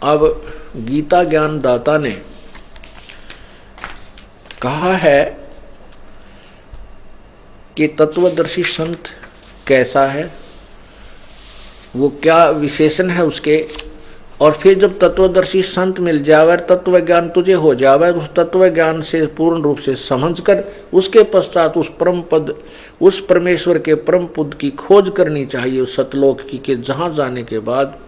अब गीता ज्ञान दाता ने कहा है कि तत्वदर्शी संत कैसा है, वो क्या विशेषण है उसके। और फिर जब तत्वदर्शी संत मिल जावे, तत्व ज्ञान तुझे हो जावे, उस तत्व ज्ञान से पूर्ण रूप से समझकर उसके पश्चात उस परम पद, उस परमेश्वर के परम पद की खोज करनी चाहिए, उस सतलोक की, के जहां जाने के बाद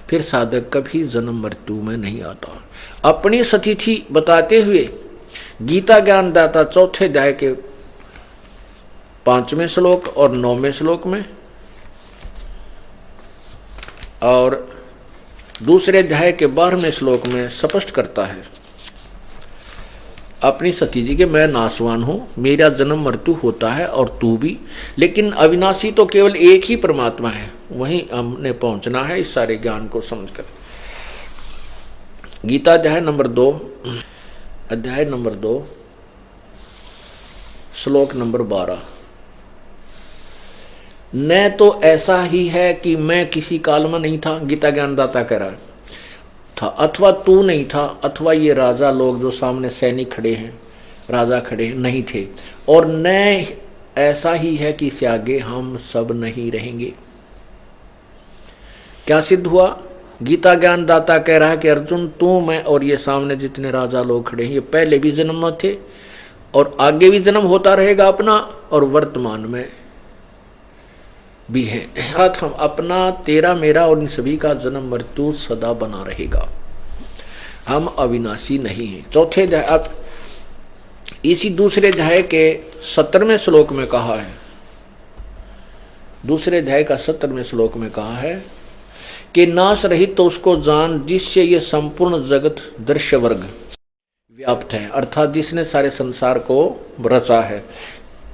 फिर साधक कभी जन्म मृत्यु में नहीं आता। अपनी सतिथि बताते हुए गीता ज्ञान दाता चौथे अध्याय के 5वें श्लोक और 9वें श्लोक में और दूसरे अध्याय के 12वें श्लोक में स्पष्ट करता है अपनी सती जी के, मैं नाशवान हूं, मेरा जन्म मृत्यु होता है और तू भी, लेकिन अविनाशी तो केवल एक ही परमात्मा है, वहीं हमने पहुंचना है इस सारे ज्ञान को समझकर। गीता अध्याय नंबर 2 श्लोक नंबर 12। न तो ऐसा ही है कि मैं किसी काल में नहीं था, गीता ज्ञानदाता कह रहा था, अथवा तू नहीं था, अथवा ये राजा लोग जो सामने सैनिक खड़े हैं, राजा खड़े नहीं थे, और न ऐसा ही है कि इससे आगे हम सब नहीं रहेंगे। क्या सिद्ध हुआ? गीता ज्ञानदाता कह रहा है कि अर्जुन, तू, मैं और ये सामने जितने राजा लोग खड़े हैं, ये पहले भी जन्म में थे और आगे भी जन्म होता रहेगा अपना, और वर्तमान में भी है। हम अपना, तेरा, मेरा और इन सभी का जन्म मृत्यु सदा बना रहेगा, हम अविनाशी नहीं हैं। चौथे अध्याय, अब इसी दूसरे अध्याय के 17वें श्लोक में कहा है, दूसरे अध्याय का 17वें श्लोक में कहा है कि नाश रहित तो उसको जान जिससे ये संपूर्ण जगत दृश्य वर्ग व्याप्त है, अर्थात जिसने सारे संसार को रचा है।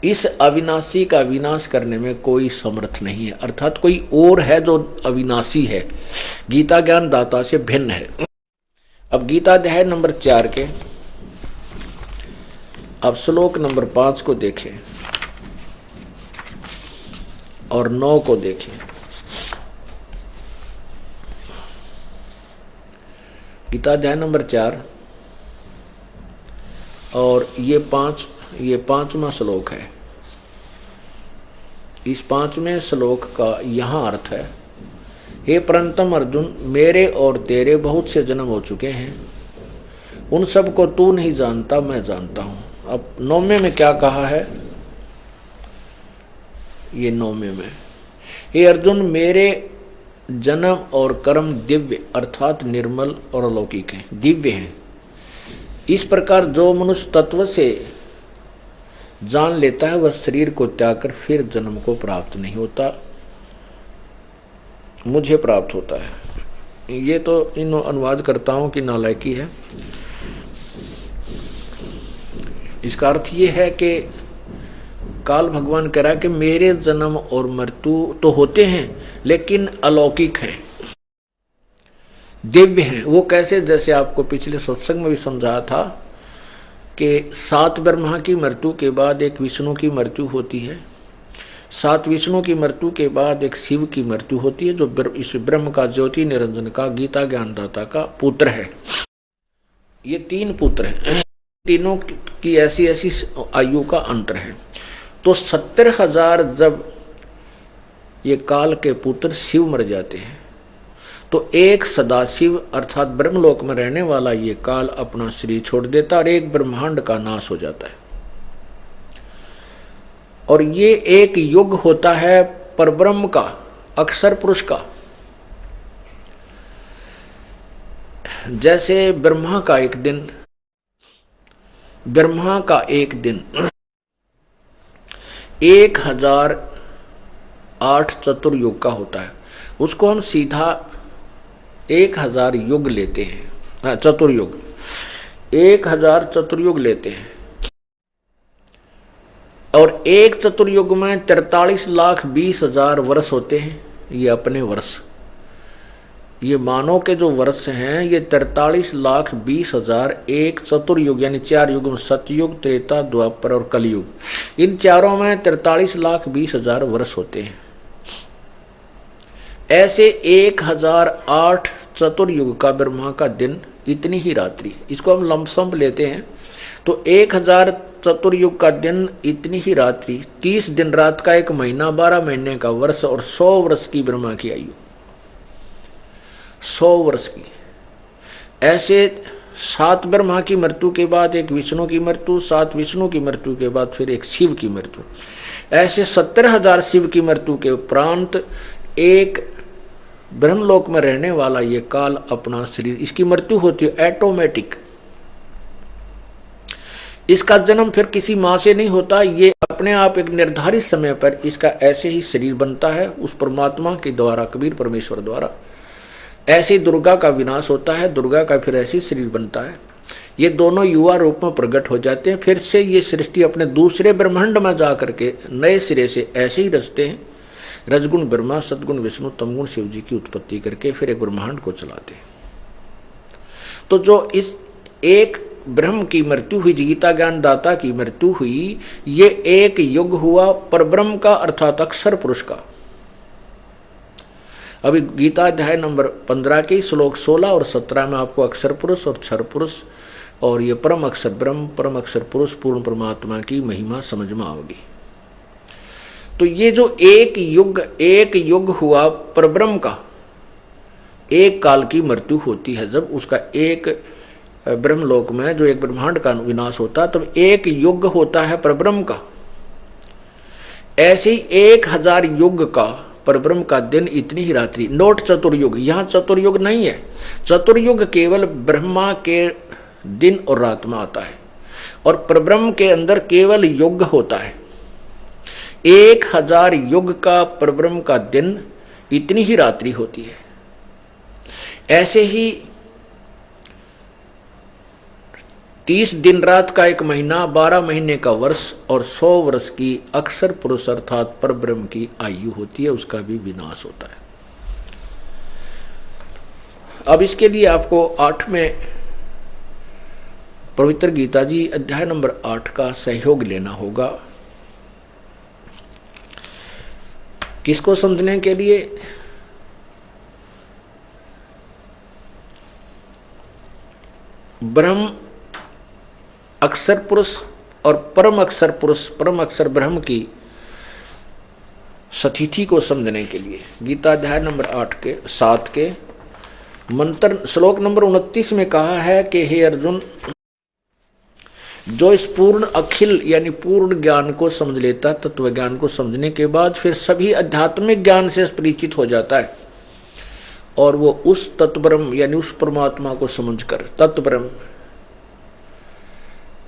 इस अविनाशी का विनाश करने में कोई समर्थ नहीं है, अर्थात कोई और है जो अविनाशी है, गीता ज्ञान दाता से भिन्न है। अब गीता अध्याय नंबर 4 के अब श्लोक नंबर 5 को देखें और 9 को देखें। गीता अध्याय नंबर 4 और ये 5वां श्लोक है। इस 5वें श्लोक का यहाँ अर्थ है, हे परंतम अर्जुन, मेरे और तेरे बहुत से जन्म हो चुके हैं, उन सब को तू नहीं जानता, मैं जानता हूं। अब 9वें में क्या कहा है? ये 9वें में, हे अर्जुन, मेरे जन्म और कर्म दिव्य अर्थात निर्मल और अलौकिक हैं, दिव्य हैं। इस प्रकार जो मनुष्य तत्व से जान लेता है वह शरीर को त्याग कर फिर जन्म को प्राप्त नहीं होता, मुझे प्राप्त होता है। ये तो इन अनुवादकर्ताओं की नालायकी है। इसका अर्थ ये है कि काल भगवान कह रहा है कि मेरे जन्म और मृत्यु तो होते हैं लेकिन अलौकिक हैं, दिव्य हैं। वो कैसे? जैसे आपको पिछले सत्संग में भी समझाया था कि 7 ब्रह्मा की मृत्यु के बाद एक विष्णु की मृत्यु होती है, 7 विष्णु की मृत्यु के बाद एक शिव की मृत्यु होती है, जो इस ब्रह्म का, ज्योति निरंजन का, गीता ज्ञानदाता का पुत्र है। ये 3 पुत्र हैं, तीनों की ऐसी ऐसी आयु का अंतर है। तो 70,000 जब ये काल के पुत्र शिव मर जाते हैं तो एक सदाशिव अर्थात ब्रह्मलोक में रहने वाला ये काल अपना शरीर छोड़ देता और एक ब्रह्मांड का नाश हो जाता है। और ये एक युग होता है परब्रह्म का, अक्षर पुरुष का। जैसे ब्रह्मा का एक दिन 1008 चतुर्युग का होता है, उसको हम सीधा 1000 युग लेते हैं, चतुर्युग 1000 चतुर्युग लेते हैं। और एक चतुर्युग में 43,20,000 वर्ष होते हैं। ये अपने वर्ष, ये मानव के जो वर्ष हैं ये 43,20,000 एक चतुर्युग यानी 4 युग में, सतयुग, त्रेता, द्वापर और कलयुग, इन चारों में 43,20,000 वर्ष होते हैं। ऐसे 1008 चतुर्युग का ब्रह्मा का दिन इतनी ही रात्रि। इसको हम लमसम लेते हैं तो 1000 चतुर्युग का दिन इतनी ही रात्रि, 30 दिन रात का एक महीना, 12 महीने का वर्ष और 100 वर्ष की ब्रह्मा की आयु, 100 वर्ष की। ऐसे 7 ब्रह्मा की मृत्यु के बाद एक विष्णु की मृत्यु, 7 विष्णु की मृत्यु के बाद फिर एक शिव की मृत्यु, ऐसे 70,000 शिव की मृत्यु के उपरांत एक ब्रह्मलोक में रहने वाला ये काल अपना शरीर, इसकी मृत्यु होती है ऑटोमेटिक। इसका जन्म फिर किसी मां से नहीं होता, ये अपने आप एक निर्धारित समय पर इसका ऐसे ही शरीर बनता है उस परमात्मा के द्वारा, कबीर परमेश्वर द्वारा। ऐसे दुर्गा का विनाश होता है, दुर्गा का फिर ऐसे शरीर बनता है। ये दोनों युवा रूप में प्रकट हो जाते हैं, फिर से ये सृष्टि अपने दूसरे ब्रह्मांड में जा करके नए सिरे से ऐसे ही रचते हैं। रजगुण ब्रह्मा, सदगुण विष्णु, तमगुण शिव जी की उत्पत्ति करके फिर एक ब्रह्मांड को चलाते हैं। तो जो इस एक ब्रह्म की मृत्यु हुई, गीता ज्ञान दाता की मृत्यु हुई, ये एक युग हुआ परब्रह्म का, अर्थात अक्षर पुरुष का। अभी गीता अध्याय नंबर 15 के श्लोक 16 और 17 में आपको अक्षर पुरुष और क्षर पुरुष और ये परम अक्षर ब्रह्म, परम अक्षर पुरुष, पूर्ण परमात्मा की महिमा समझ में आओगी। तो ये जो एक युग हुआ परब्रह्म का, एक काल की मृत्यु होती है जब उसका एक ब्रह्मलोक में जो एक ब्रह्मांड का विनाश होता, तब एक युग होता है परब्रह्म का। ऐसे ही 1000 युग का परब्रह्म का दिन इतनी ही रात्रि, नोट चतुर्युग। यहां चतुर्युग नहीं है, चतुर्युग केवल ब्रह्मा के दिन और रात में आता है और परब्रह्म के अंदर केवल युग होता है। 1000 युग का परब्रह्म का दिन इतनी ही रात्रि होती है। ऐसे ही 30 दिन रात का एक महीना, 12 महीने का वर्ष और 100 वर्ष की अक्षर पुरुष अर्थात परब्रह्म की आयु होती है, उसका भी विनाश होता है। अब इसके लिए आपको 8वें पवित्र गीता जी अध्याय नंबर 8 का सहयोग लेना होगा। किसको समझने के लिए? ब्रह्म अक्षर पुरुष और परम अक्षर पुरुष, परम अक्षर ब्रह्म की सतिथि को समझने के लिए गीता अध्याय नंबर 8 के 7 के मंत्र श्लोक नंबर 29 में कहा है कि हे अर्जुन, जो इस पूर्ण अखिल यानी पूर्ण ज्ञान को समझ लेता, तत्व ज्ञान को समझने के बाद फिर सभी आध्यात्मिक ज्ञान से परिचित हो जाता है और वो उस तत्ब्रह्म यानी उस परमात्मा को समझकर, तत्ब्रह्म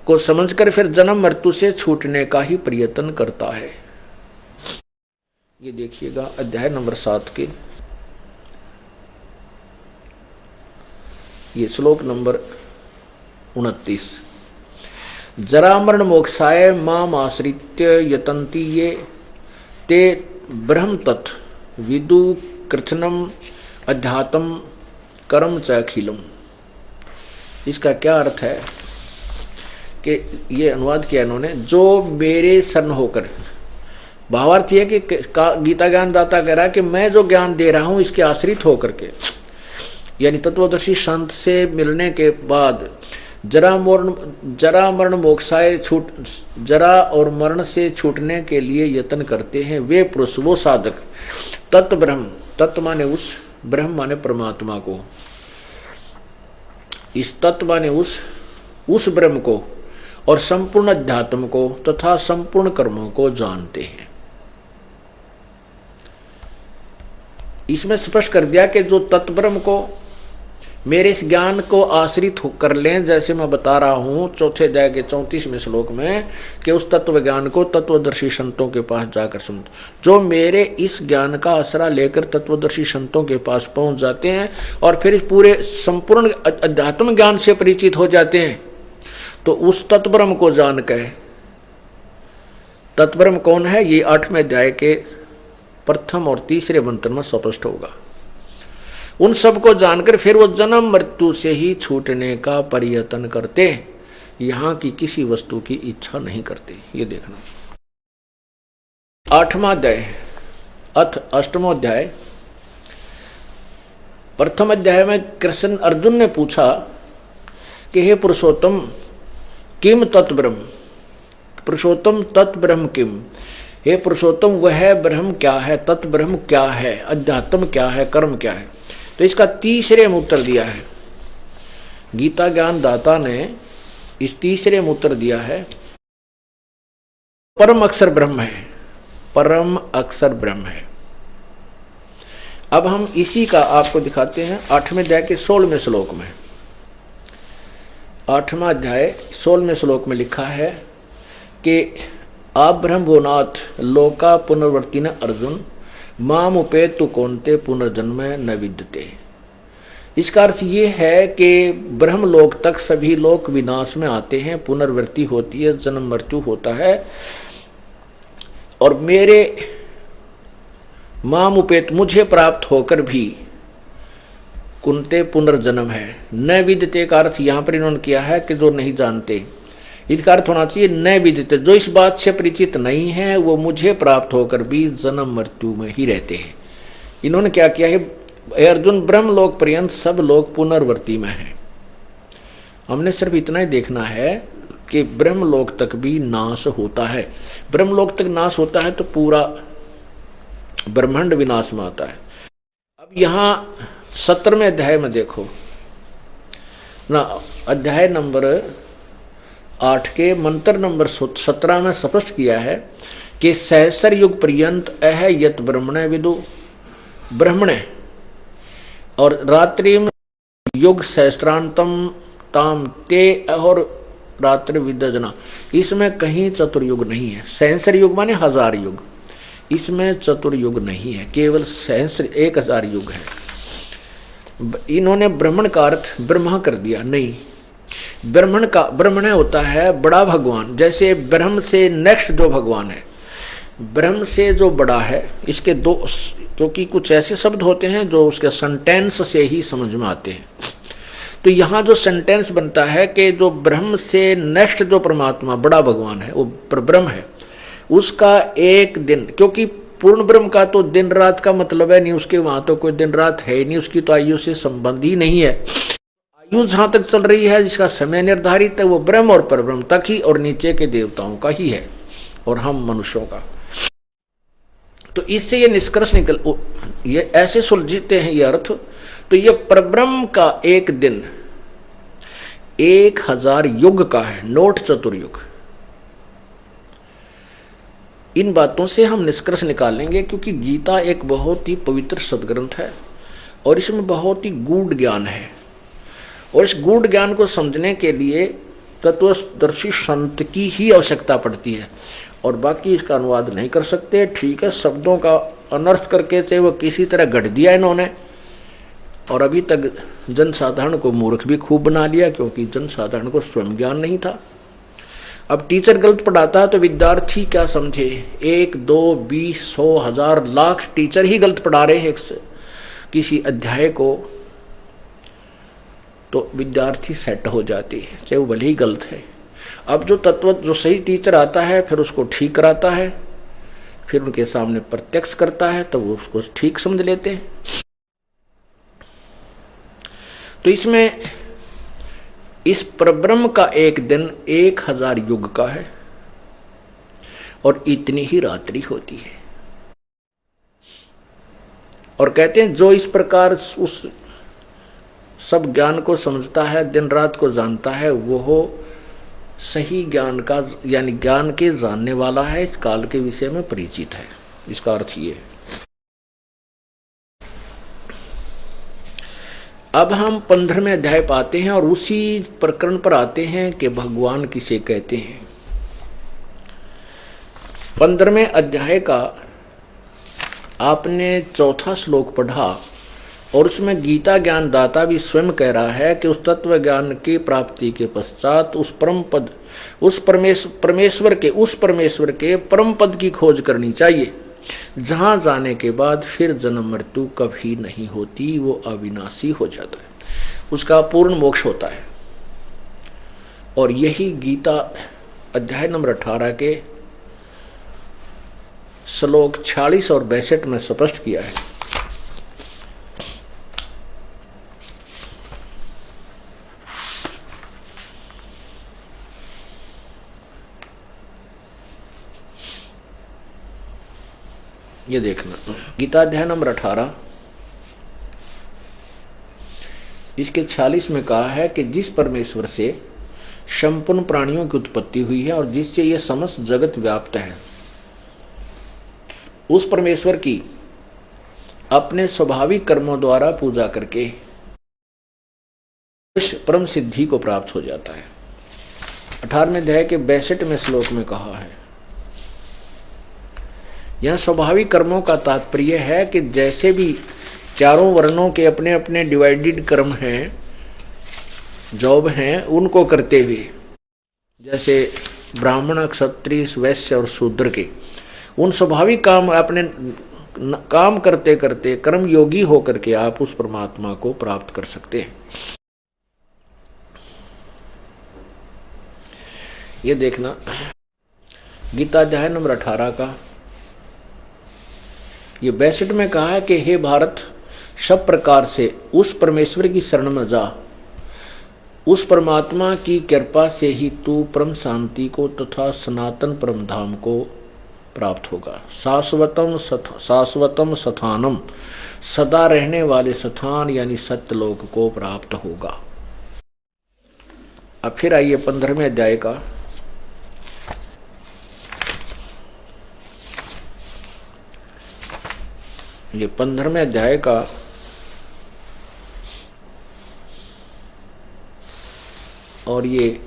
को समझकर फिर जन्म मृत्यु से छूटने का ही प्रयत्न करता है। ये देखिएगा अध्याय नंबर 7 के ये श्लोक नंबर 29। जरा मरण मोक्षाय माम आश्रित्य यतन्ति ये ते ब्रह्म तत् विदु कृत्नम अध्यात्म कर्म च अखिलम। इसका क्या अर्थ है कि ये अनुवाद किया इन्होंने, जो मेरे शरण होकर, भावार्थ ये कि गीता ज्ञान दाता कह रहा है कि मैं जो ज्ञान दे रहा हूं इसके आश्रित होकर के, यानी तत्वदर्शी संत से मिलने के बाद जरा मरण मोक्षाय छूट, जरा और मरण से छूटने के लिए यत्न करते हैं वे पुरुष, वो साधक, तत्व ब्रह्म, तत्व माने उस, ब्रह्म माने परमात्मा को, इस तत्व माने उस ब्रह्म को और संपूर्ण अध्यात्म को तथा संपूर्ण कर्मों को जानते हैं। इसमें स्पष्ट कर दिया कि जो तत्ब्रह्म को मेरे इस ज्ञान को आश्रित कर लें, जैसे मैं बता रहा हूं चौथे अध्याय के 34वें श्लोक में कि उस तत्व ज्ञान को तत्वदर्शी संतों के पास जाकर समझ, जो मेरे इस ज्ञान का आसरा लेकर तत्वदर्शी संतों के पास पहुंच जाते हैं और फिर पूरे संपूर्ण अध्यात्म ज्ञान से परिचित हो जाते हैं, तो उस तत्ब्रह्म को जान के, तत्ब्रह्म कौन है ये 8वें अध्याय के प्रथम और तीसरे मंत्र में स्पष्ट होगा। उन सब को जानकर फिर वो जन्म मृत्यु से ही छूटने का प्रयत्न करते हैं, यहां की किसी वस्तु की इच्छा नहीं करते। ये देखना 8वां अध्याय अथ 8वां अध्याय प्रथम अध्याय में कृष्ण अर्जुन ने पूछा कि हे पुरुषोत्तम किम तत्ब्रह्म, पुरुषोत्तम तत्ब्रह्म किम, हे पुरुषोत्तम वह ब्रह्म क्या है, तत्ब्रह्म क्या है, अध्यात्म क्या है, कर्म क्या है। तो इसका तीसरे में उत्तर दिया है गीता ज्ञान दाता ने। इस तीसरे में उत्तर दिया है परम अक्षर ब्रह्म है, परम अक्षर ब्रह्म है। अब हम इसी का आपको दिखाते हैं 8वें अध्याय के 16वें श्लोक में। 8वां अध्याय 16वें श्लोक में लिखा है कि आप ब्रह्म भुवनाथ लोका पुनर्वर्ती न अर्जुन माम उपेतु कौनते पुनर्जन्म न विद्यते। इसका अर्थ ये है कि ब्रह्मलोक तक सभी लोग विनाश में आते हैं, पुनर्वृत्ति होती है, जन्म मृत्यु होता है, और मेरे माम उपेत मुझे प्राप्त होकर भी कुंते पुनर्जन्म है। न विद्यते का अर्थ यहां पर इन्होंने किया है कि जो नहीं जानते, इसका अर्थ होना चाहिए न विदित, जो इस बात से परिचित नहीं है वो मुझे प्राप्त होकर भी जन्म मृत्यु में ही रहते हैं। इन्होंने क्या किया है, अर्जुन ब्रह्मलोक पर्यंत सब लोग पुनर्वर्ती में हैं। हमने सिर्फ इतना ही देखना है कि ब्रह्मलोक तक भी नाश होता है। ब्रह्मलोक तक नाश होता है तो पूरा ब्रह्मांड विनाश में आता है। अब यहां 17वें अध्याय में देखो ना, अध्याय नंबर 8 के मंत्र नंबर 17 में स्पष्ट किया है कि सहस्र युग पर्यंत अह यत ब्रह्मणे विदु ब्रह्मणे, और रात्रि में युग सहस्त्रांतम ताम ते और रात्रि विद्यजना, इसमें कहीं चतुर्युग नहीं है। सहस्र युग माने 1000 युग, इसमें चतुर्युग नहीं है, केवल सहस्र 1000 युग है। इन्होंने ब्राह्मण का अर्थ ब्रह्मा कर दिया, नहीं, ब्रह्मण होता है बड़ा भगवान। जैसे ब्रह्म से नेक्स्ट जो भगवान है, ब्रह्म से जो बड़ा है, इसके दो, क्योंकि कुछ ऐसे शब्द होते हैं जो उसके सेंटेंस से ही समझ में आते हैं। तो यहाँ जो सेंटेंस बनता है कि जो ब्रह्म से नेक्स्ट जो परमात्मा बड़ा भगवान है वो ब्रह्म है, उसका एक दिन, क्योंकि पूर्ण ब्रह्म का तो दिन रात का मतलब है नहीं, उसके वहां तो कोई दिन रात है नहीं, उसकी तो आयु से संबंध ही नहीं है। आयु जहां तक चल रही है, जिसका समय निर्धारित है, वो ब्रह्म और परब्रह्म तक ही और नीचे के देवताओं का ही है और हम मनुष्यों का। तो इससे ये निष्कर्ष निकल, ये ऐसे सुलझते हैं ये अर्थ। तो ये परब्रह्म का एक दिन 1000 युग का है, नोट चतुर्युग। इन बातों से हम निष्कर्ष निकालेंगे, क्योंकि गीता एक बहुत ही पवित्र सदग्रंथ है और इसमें बहुत ही गूढ़ ज्ञान है, और इस गूढ़ ज्ञान को समझने के लिए तत्वदर्शी संत की ही आवश्यकता पड़ती है, और बाकी इसका अनुवाद नहीं कर सकते। ठीक है, शब्दों का अनर्थ करके चाहे वो किसी तरह गढ़ दिया इन्होंने, और अभी तक जनसाधारण को मूर्ख भी खूब बना लिया, क्योंकि जनसाधारण को स्वयं ज्ञान नहीं था। अब टीचर गलत पढ़ाता है तो विद्यार्थी क्या समझे, 1, 2, 20, 100, 1000, लाख टीचर ही गलत पढ़ा रहे हैं किसी अध्याय को, तो विद्यार्थी सेट हो जाती है, चाहे वो भले ही गलत है। अब जो सही टीचर आता है फिर उसको ठीक कराता है, फिर उनके सामने प्रत्यक्ष करता है तो वो उसको ठीक समझ लेते हैं। तो इसमें इस परब्रह्म का एक दिन 1000 युग का है और इतनी ही रात्रि होती है। और कहते हैं जो इस प्रकार उस सब ज्ञान को समझता है, दिन रात को जानता है, वो हो सही ज्ञान का, यानी ज्ञान के जानने वाला है, इस काल के विषय में परिचित है। इसका अर्थ ये है। अब हम 15वें अध्याय पाते हैं और उसी प्रकरण पर आते हैं कि भगवान किसे कहते हैं। 15वें अध्याय का आपने 4था श्लोक पढ़ा और उसमें गीता ज्ञान दाता भी स्वयं कह रहा है कि उस तत्व ज्ञान की प्राप्ति के पश्चात उस परम पद, उस परमेश्वर के परम पद की खोज करनी चाहिए, जहां जाने के बाद फिर जन्म मृत्यु कभी नहीं होती, वो अविनाशी हो जाता है, उसका पूर्ण मोक्ष होता है। और यही गीता अध्याय नंबर 18 के श्लोक 46 और 62 में स्पष्ट किया है। ये देखना गीता अध्याय नंबर 18 इसके 46 में कहा है कि जिस परमेश्वर से संपूर्ण प्राणियों की उत्पत्ति हुई है और जिससे यह समस्त जगत व्याप्त है, उस परमेश्वर की अपने स्वाभाविक कर्मों द्वारा पूजा करके उस परम सिद्धि को प्राप्त हो जाता है। 18वें अध्याय के 62वें श्लोक में कहा है, यह स्वाभाविक कर्मों का तात्पर्य है कि जैसे भी चारों वर्णों के अपने अपने डिवाइडेड कर्म हैं, जॉब हैं, उनको करते हुए, जैसे ब्राह्मण, क्षत्रिय, वैश्य और शूद्र के उन स्वाभाविक काम अपने काम करते करते कर्म योगी होकर के आप उस परमात्मा को प्राप्त कर सकते हैं। ये देखना गीता अध्याय नंबर 18 का ये 62 में कहा है कि हे भारत, सब प्रकार से उस परमेश्वर की शरण में जा, उस परमात्मा की कृपा से ही तू परम शांति को तथा सनातन परम धाम को प्राप्त होगा। शाश्वतम स्थानम, सदा रहने वाले स्थान यानी सत्यलोक को प्राप्त होगा। अब फिर आइए 15वें अध्याय का ये 15वें अध्याय का और ये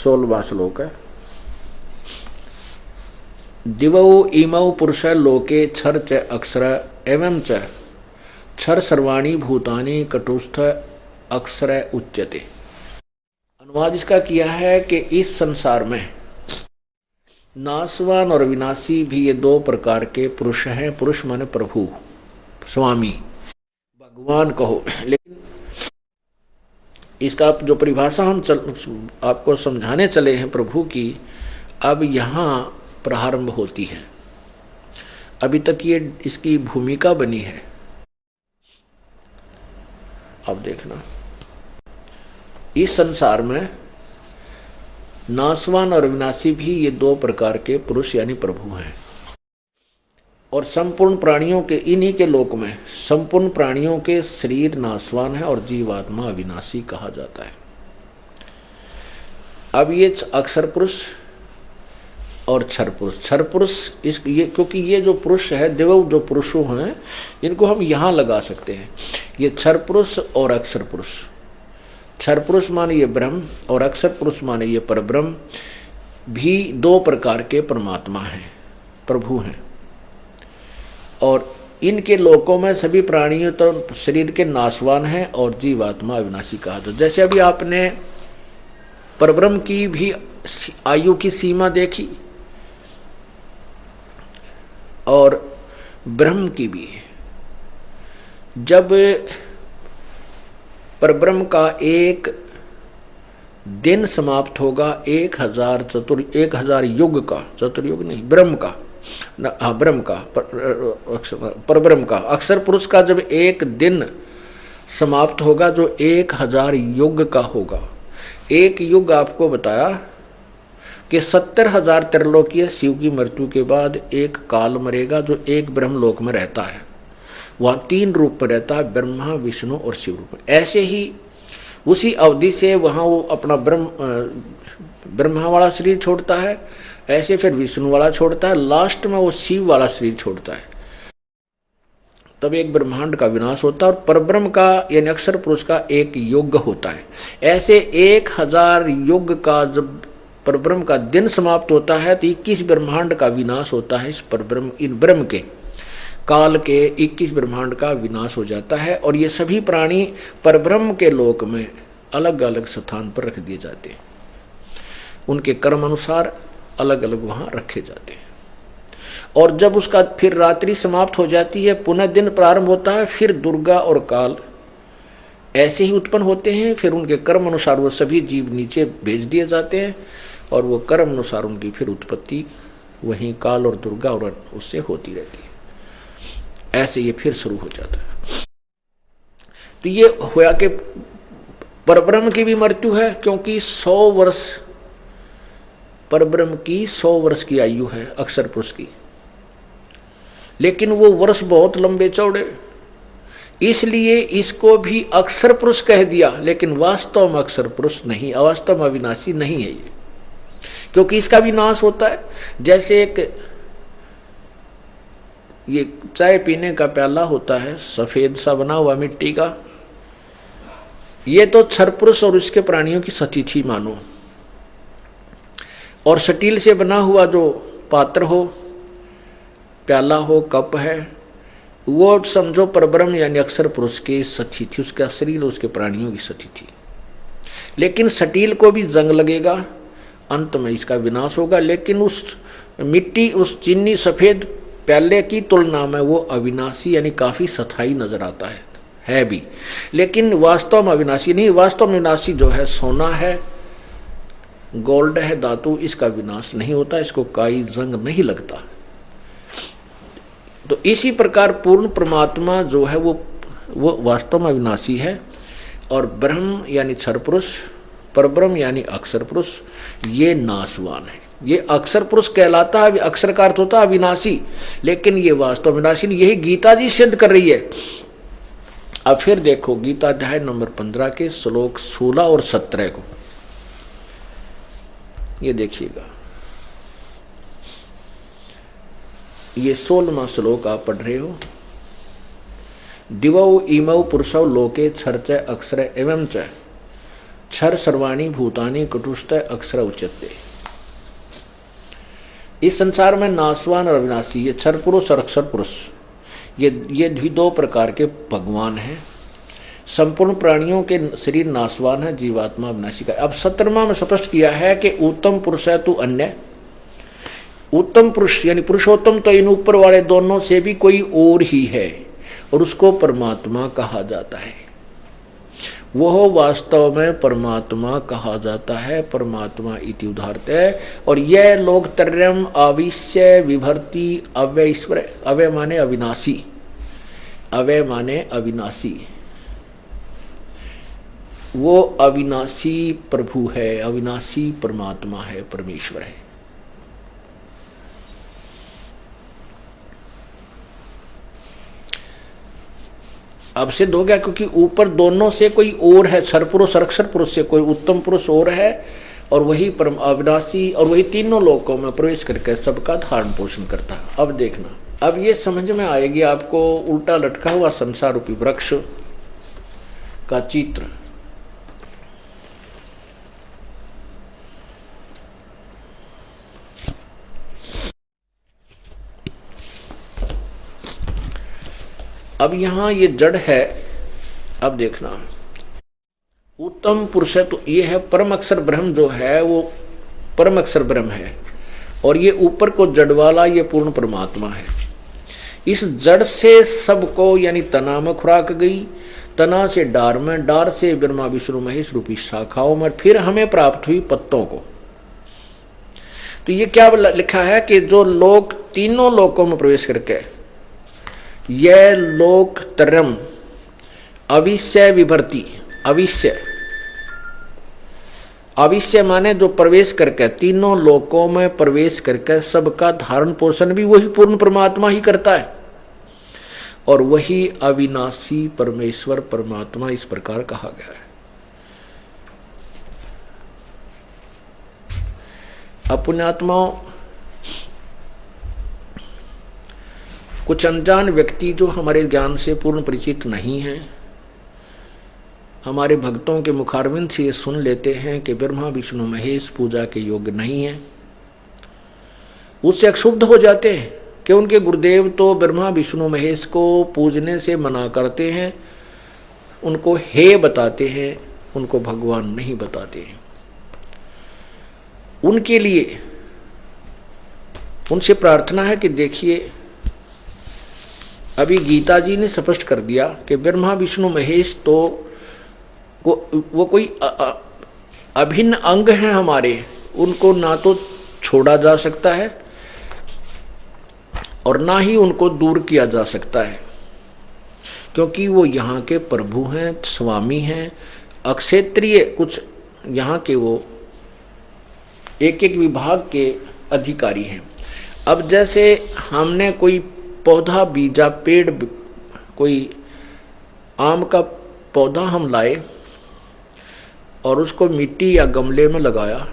16वां श्लोक है। दिवौ इमौ पुरुष लोके क्षर च अक्षर एवं च क्षर सर्वाणी भूतानि कटुस्थ अक्षर उच्यते। अनुवाद इसका किया है कि इस संसार में नाशवान और विनाशी भी ये दो प्रकार के पुरुष हैं। पुरुष माने प्रभु, स्वामी, भगवान कहो, लेकिन इसका जो परिभाषा हम आपको समझाने चले हैं प्रभु की, अब यहाँ प्रारंभ होती है। अभी तक ये इसकी भूमिका बनी है। अब देखना, इस संसार में नाशवान और विनाशी भी ये दो प्रकार के पुरुष यानी प्रभु हैं। और संपूर्ण प्राणियों के इन्हीं के लोक में संपूर्ण प्राणियों के शरीर नाशवान है और जीवात्मा अविनाशी कहा जाता है। अब ये अक्षर पुरुष और क्षर पुरुष, क्षर पुरुष ये क्योंकि ये जो पुरुष है, देव जो पुरुषों हैं, इनको हम यहाँ लगा सकते हैं। ये क्षर पुरुष और अक्षर पुरुष, क्षर पुरुष माने ये ब्रह्म और अक्षर पुरुष माने ये परब्रह्म, भी दो प्रकार के परमात्मा हैं, प्रभु हैं। और इनके लोकों में सभी प्राणियों तो शरीर के नाशवान हैं और जीवात्मा अविनाशी कहा। तो जैसे अभी आपने परब्रह्म की भी आयु की सीमा देखी और ब्रह्म की भी। जब परब्रह्म का एक दिन समाप्त होगा 1000 युग का, चतुर्युग नहीं, ब्रह्म का, हाँ ब्रह्म का, परब्रह्म का, अक्षर पुरुष का जब एक दिन समाप्त होगा जो 1000 युग का होगा। एक युग आपको बताया कि 70,000 त्रिलोकीय शिव की मृत्यु के बाद एक काल मरेगा जो एक ब्रह्मलोक में रहता है। वह 3 रूप में रहता है, ब्रह्मा, विष्णु और शिव रूप में। ऐसे ही उसी अवधि से वहाँ वो अपना ब्रह्मा वाला शरीर छोड़ता है, ऐसे फिर विष्णु वाला छोड़ता है, लास्ट में वो शिव वाला शरीर छोड़ता है। तब एक ब्रह्मांड का विनाश होता है और परब्रह्म का यानी अक्षर पुरुष का एक युग होता है। ऐसे 1000 युग का जब परब्रह्म का दिन समाप्त होता है तो 21 ब्रह्मांड का विनाश होता है। इस परब्रह्म, इन ब्रह्म के काल के 21 ब्रह्मांड का विनाश हो जाता है। और ये सभी प्राणी परब्रह्म के लोक में अलग अलग स्थान पर रख दिए जाते हैं, उनके कर्म अनुसार अलग अलग वहां रखे जाते हैं। और जब उसका फिर रात्रि समाप्त हो जाती है, पुनः दिन प्रारंभ होता है, फिर दुर्गा और काल ऐसे ही उत्पन्न होते हैं। फिर उनके कर्म अनुसार वो सभी जीव नीचे भेज दिए जाते हैं और वो कर्म अनुसार उनकी फिर उत्पत्ति वहीं काल और दुर्गा और उससे होती रहती है। ऐसे ये फिर शुरू हो जाता है। तो ये हुआ कि परब्रह्म की भी मृत्यु है, क्योंकि 100 वर्ष परब्रह्म की 100 वर्ष की आयु है अक्षर पुरुष की, लेकिन वो वर्ष बहुत लंबे चौड़े, इसलिए इसको भी अक्षर पुरुष कह दिया, लेकिन वास्तव में अक्षर पुरुष नहीं, वास्तव में अविनाशी नहीं है ये, क्योंकि इसका भी नाश होता है। जैसे एक ये चाय पीने का प्याला होता है सफेद सा बना हुआ मिट्टी का, ये तो क्षर पुरुष और उसके प्राणियों की सती थी मानो, और स्टील से बना हुआ जो पात्र हो, प्याला हो, कप है, वो समझो परब्रह्म यानी अक्षर पुरुष की सती थी, उसका शरीर उसके प्राणियों की सती थी। लेकिन स्टील को भी जंग लगेगा, अंत में इसका विनाश होगा, लेकिन उस मिट्टी, उस चीनी सफेद प्याले की तुलना में वो अविनाशी यानी काफी स्थायी नजर आता है भी, लेकिन वास्तव में अविनाशी नहीं। वास्तव में विनाशी जो है सोना है, गोल्ड है, धातु, इसका विनाश नहीं होता, इसको कोई जंग नहीं लगता। तो इसी प्रकार पूर्ण परमात्मा जो है वो वास्तव में अविनाशी है, और ब्रह्म यानी क्षर पुरुष, परब्रह्म यानी अक्षर पुरुष, ये नाशवान है। ये अक्षर पुरुष कहलाता है, अक्षर का अर्थ होता है अविनाशी, लेकिन ये वास्तव विनाशी नहीं। यही गीता जी सिद्ध कर रही है। अब फिर देखो गीता अध्याय नंबर 15 के श्लोक 16 और 17 को, ये देखिएगा, ये 16वां श्लोक आप पढ़ रहे हो। दिवौ इमौ पुरुषौ लोके क्षर अक्षर एवं च क्षर सर्वाणी भूतानि कटुष्ट अक्षर उच्यते। इस संसार में नाशवान और अविनाशी, ये क्षर पुरुष और अक्षर पुरुष, ये भी दो प्रकार के भगवान हैं। संपूर्ण प्राणियों के शरीर नाशवान है, जीवात्मा अविनाशी का। अब 17वां में स्पष्ट किया है कि उत्तम पुरुष है तू अन्य। उत्तम पुरुष यानी पुरुषोत्तम तो इन ऊपर वाले दोनों से भी कोई और ही है, और उसको परमात्मा कहा जाता है। वह वास्तव में परमात्मा कहा जाता है, परमात्मा इति उदाहरते है। और यह लोग त्रयम् अविश्य विभर्ति अव्यय ईश्वर, अव्यय माने अविनाशी, अव्यय माने अविनाशी, वो अविनाशी प्रभु है, अविनाशी परमात्मा है, परमेश्वर है। अब सिद्ध हो गया, क्योंकि ऊपर दोनों से कोई और है, क्षर पुरुष और अक्षर पुरुष से कोई उत्तम पुरुष और है, और वही परम अविनाशी, और वही तीनों लोकों में प्रवेश करके सबका धारण पोषण करता है। अब देखना, अब ये समझ में आएगी आपको उल्टा लटका हुआ संसार रूपी वृक्ष का चित्र। अब यहां ये जड़ है। अब देखना, उत्तम पुरुष है तो ये है परम अक्षर ब्रह्म, जो है वो परम अक्षर ब्रह्म है, और ये ऊपर को जड़ वाला ये पूर्ण परमात्मा है। इस जड़ से सबको यानी तना में खुराक गई, तना से डार में, डार से ब्रह्मा विष्णु महेश रूपी शाखाओं में, फिर हमें प्राप्त हुई पत्तों को। तो ये क्या लिखा है कि जो लोग तीनों लोकों में प्रवेश करके, यह लोक त्रयम् अविश्य विभर्ति, अविश्य, अविश्य माने जो प्रवेश करके, तीनों लोकों में प्रवेश करके सबका धारण पोषण भी वही पूर्ण परमात्मा ही करता है, और वही अविनाशी परमेश्वर परमात्मा इस प्रकार कहा गया है। अपुण्यात्माओं, कुछ अनजान व्यक्ति जो हमारे ज्ञान से पूर्ण परिचित नहीं हैं, हमारे भक्तों के मुखारविंद से ये सुन लेते हैं कि ब्रह्मा विष्णु महेश पूजा के योग्य नहीं है, उससे अक्षुब्ध हो जाते हैं कि उनके गुरुदेव तो ब्रह्मा विष्णु महेश को पूजने से मना करते हैं, उनको हे बताते हैं, उनको भगवान नहीं बताते हैं। उनके लिए उनसे प्रार्थना है कि देखिए, अभी गीता जी ने स्पष्ट कर दिया कि ब्रह्मा विष्णु महेश तो वो कोई अभिन्न अंग हैं हमारे, उनको ना तो छोड़ा जा सकता है और ना ही उनको दूर किया जा सकता है, क्योंकि वो यहाँ के प्रभु हैं, स्वामी हैं, अक्षेत्रीय कुछ यहाँ के वो एक एक विभाग के अधिकारी हैं। अब जैसे हमने कोई पौधा बीजा, पेड़, कोई आम का पौधा हम लाए और उसको मिट्टी या गमले में लगाया,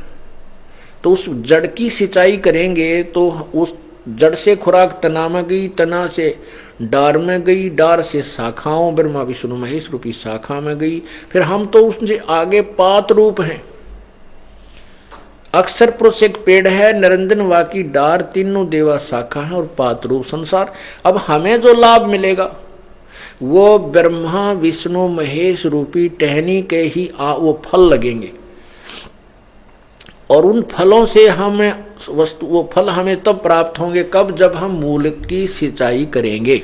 तो उस जड़ की सिंचाई करेंगे तो उस जड़ से खुराक तना में गई, तना से डार में गई, डार से शाखाओं ब्रह्मा विष्णु महेश रूपी शाखा में गई, फिर हम तो उससे आगे पात रूप हैं। अक्षर पुरुष एक पेड़ है, निरंजन वाकी डार, तीनों देवा शाखा है और पात रूप संसार। अब हमें जो लाभ मिलेगा वो ब्रह्मा विष्णु महेश रूपी टहनी के ही वो फल लगेंगे, और उन फलों से हमें वस्तु, वो फल हमें तब प्राप्त होंगे कब, जब हम मूल की सिंचाई करेंगे,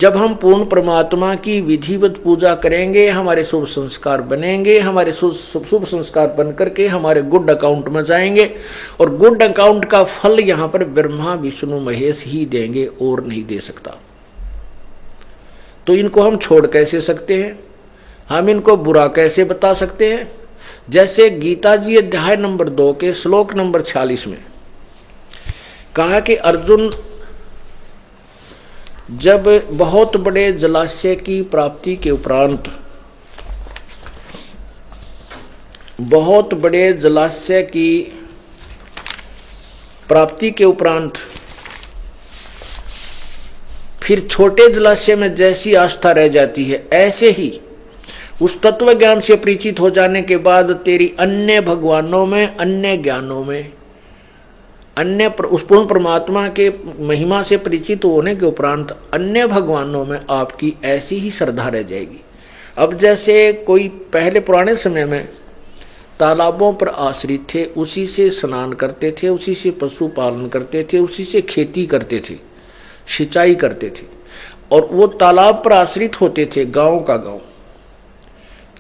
जब हम पूर्ण परमात्मा की विधिवत पूजा करेंगे, हमारे शुभ संस्कार बनेंगे, हमारे शुभ संस्कार बन करके हमारे गुड अकाउंट में जाएंगे, और गुड अकाउंट का फल यहाँ पर ब्रह्मा विष्णु महेश ही देंगे और नहीं दे सकता। तो इनको हम छोड़ कैसे सकते हैं, हम इनको बुरा कैसे बता सकते हैं। जैसे गीता जी अध्याय नंबर 2 के श्लोक नंबर 46 में कहा कि अर्जुन जब बहुत बड़े जलाशय की प्राप्ति के उपरांत, बहुत बड़े जलाशय की प्राप्ति के उपरांत फिर छोटे जलाशय में जैसी आस्था रह जाती है, ऐसे ही उस तत्व ज्ञान से परिचित हो जाने के बाद तेरी अन्य भगवानों में, अन्य ज्ञानों में, अन्य उस पूर्ण परमात्मा के महिमा से परिचित होने के उपरांत अन्य भगवानों में आपकी ऐसी ही श्रद्धा रह जाएगी। अब जैसे कोई पहले पुराने समय में तालाबों पर आश्रित थे, उसी से स्नान करते थे, उसी से पशु पालन करते थे, उसी से खेती करते थे, सिंचाई करते थे, और वो तालाब पर आश्रित होते थे, गांव का गांव,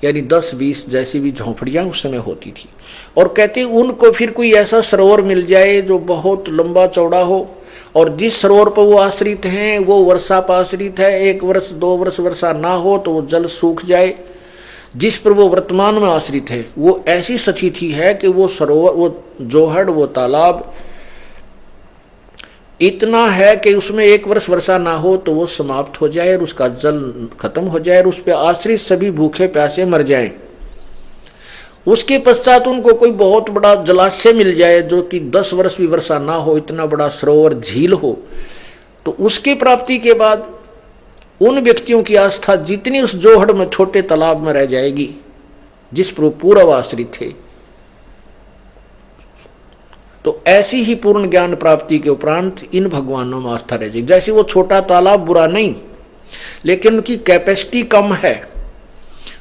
यानी 10-20 जैसी भी झोंपड़ियां उस समय होती थी। और कहते उनको फिर कोई ऐसा सरोवर मिल जाए जो बहुत लंबा चौड़ा हो, और जिस सरोवर पर वो आश्रित हैं वो वर्षा पर आश्रित है, 1 वर्ष 2 वर्ष वर्षा ना हो तो वो जल सूख जाए। जिस पर वो वर्तमान में आश्रित है वो ऐसी स्थिति है कि वो सरोवर, वो जोहड़, वो तालाब इतना है कि उसमें 1 वर्ष वर्षा ना हो तो वो समाप्त हो जाए और उसका जल खत्म हो जाए और उस पर आश्रित सभी भूखे प्यासे मर जाएं। उसके पश्चात उनको कोई बहुत बड़ा जलाशय मिल जाए जो कि 10 वर्ष भी वर्षा ना हो, इतना बड़ा सरोवर, झील हो, तो उसकी प्राप्ति के बाद उन व्यक्तियों की आस्था जितनी उस जोहड़ में, छोटे तालाब में रह जाएगी जिस पर पूर्व आश्रित थे। तो ऐसी ही पूर्ण ज्ञान प्राप्ति के उपरांत इन भगवानों में आस्था रह जाएगी। जैसे वो छोटा तालाब बुरा नहीं, लेकिन उनकी कैपेसिटी कम है,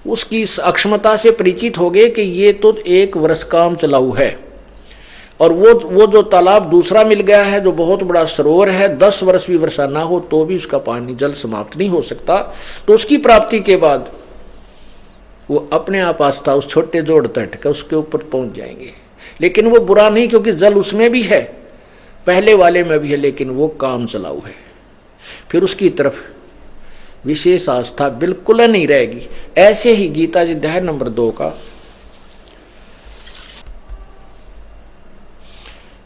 उसकी अक्षमता से परिचित हो गए कि ये तो 1 वर्ष काम चलाऊ है, और वो जो तालाब दूसरा मिल गया है जो बहुत बड़ा सरोवर है, 10 वर्ष भी वर्षा ना हो तो भी उसका पानी जल समाप्त नहीं हो सकता। तो उसकी प्राप्ति के बाद वो अपने आप आस्था उस छोटे जोड़ तट का उसके ऊपर पहुंच जाएंगे। लेकिन वो बुरा नहीं, क्योंकि जल उसमें भी है, पहले वाले में भी है, लेकिन वो काम चलाऊ है, फिर उसकी तरफ विशेष आस्था बिल्कुल नहीं रहेगी। ऐसे ही गीता जी अध्याय नंबर 2 का,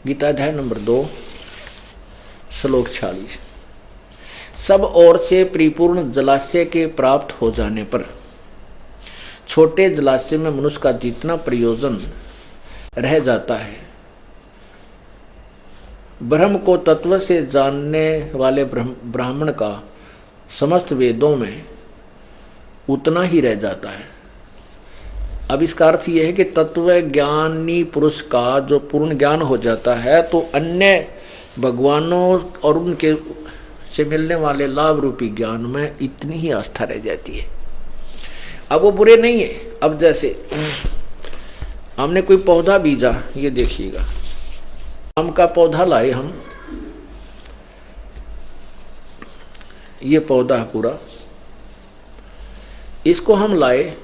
गीता अध्याय नंबर 2 श्लोक 46, सब ओर से परिपूर्ण जलाशय के प्राप्त हो जाने पर छोटे जलाशय में मनुष्य का जितना प्रयोजन रह जाता है, ब्रह्म को तत्व से जानने वाले ब्राह्मण का समस्त वेदों में उतना ही रह जाता है। अब इसका अर्थ यह है कि तत्व ज्ञानी पुरुष का जो पूर्ण ज्ञान हो जाता है तो अन्य भगवानों और उनके से मिलने वाले लाभ रूपी ज्ञान में इतनी ही आस्था रह जाती है। अब वो बुरे नहीं है। अब जैसे हमने कोई पौधा बीजा, ये देखिएगा, आम का पौधा लाए हम, ये पौधा है पूरा, इसको हम लाए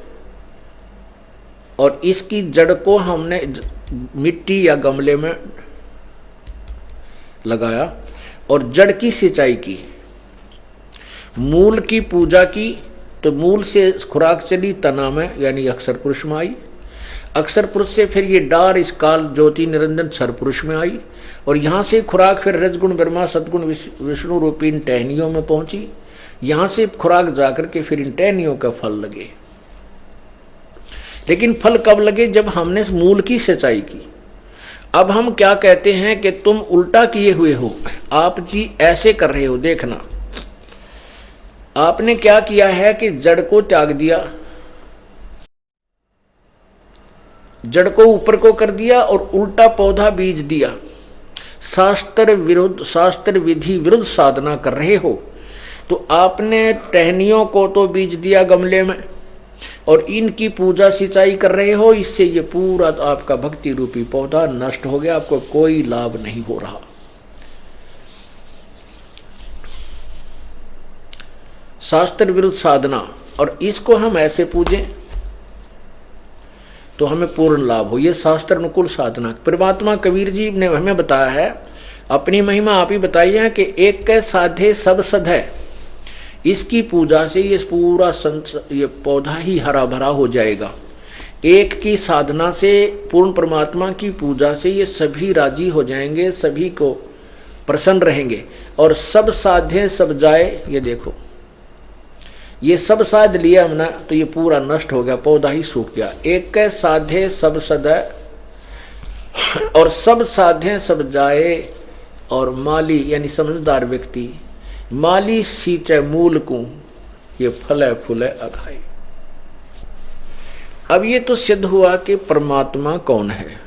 और इसकी जड़ को हमने मिट्टी या गमले में लगाया और जड़ की सिंचाई की, मूल की पूजा की, तो मूल से खुराक चली तना में, यानी अक्षर पुरुष में आई। अक्षर पुरुष से फिर ये डार इस काल ज्योति निरंजन क्षर पुरुष में आई, और यहां से खुराक फिर रजगुण ब्रह्मा सदगुण विष्णु रूपी इन टहनियों में पहुंची। यहां से खुराक जाकर के फिर इन टहनियों का फल लगे। लेकिन फल कब लगे? जब हमने मूल की सिंचाई की। अब हम क्या कहते हैं कि तुम उल्टा किए हुए हो, आप जी ऐसे कर रहे हो। देखना, आपने क्या किया है कि जड़ को त्याग दिया, जड़ को ऊपर को कर दिया और उल्टा पौधा बीज दिया। शास्त्र विरुद्ध, शास्त्र विधि विरुद्ध साधना कर रहे हो। तो आपने टहनियों को तो बीज दिया गमले में, और इनकी पूजा सिंचाई कर रहे हो। इससे ये पूरा आपका भक्ति रूपी पौधा नष्ट हो गया, आपको कोई लाभ नहीं हो रहा। शास्त्र विरुद्ध साधना, और इसको हम ऐसे पूजें तो हमें पूर्ण लाभ हो। ये शास्त्र अनुकूल साधना। परमात्मा कबीर जी ने हमें बताया है, अपनी महिमा आप ही बताई है कि एक के साधे सब सध है। इसकी पूजा से ये पूरा ये पौधा ही हरा भरा हो जाएगा। एक की साधना से, पूर्ण परमात्मा की पूजा से ये सभी राजी हो जाएंगे, सभी को प्रसन्न रहेंगे। और सब साधे सब जाए, ये देखो, ये सब साध लिया हमने तो ये पूरा नष्ट हो गया, पौधा ही सूख गया। एक के साधे सब सदै, और सब साधे सब जाए। और माली यानी समझदार व्यक्ति, माली सींचे मूल को, ये फले फूले अखाए। अब ये तो सिद्ध हुआ कि परमात्मा कौन है।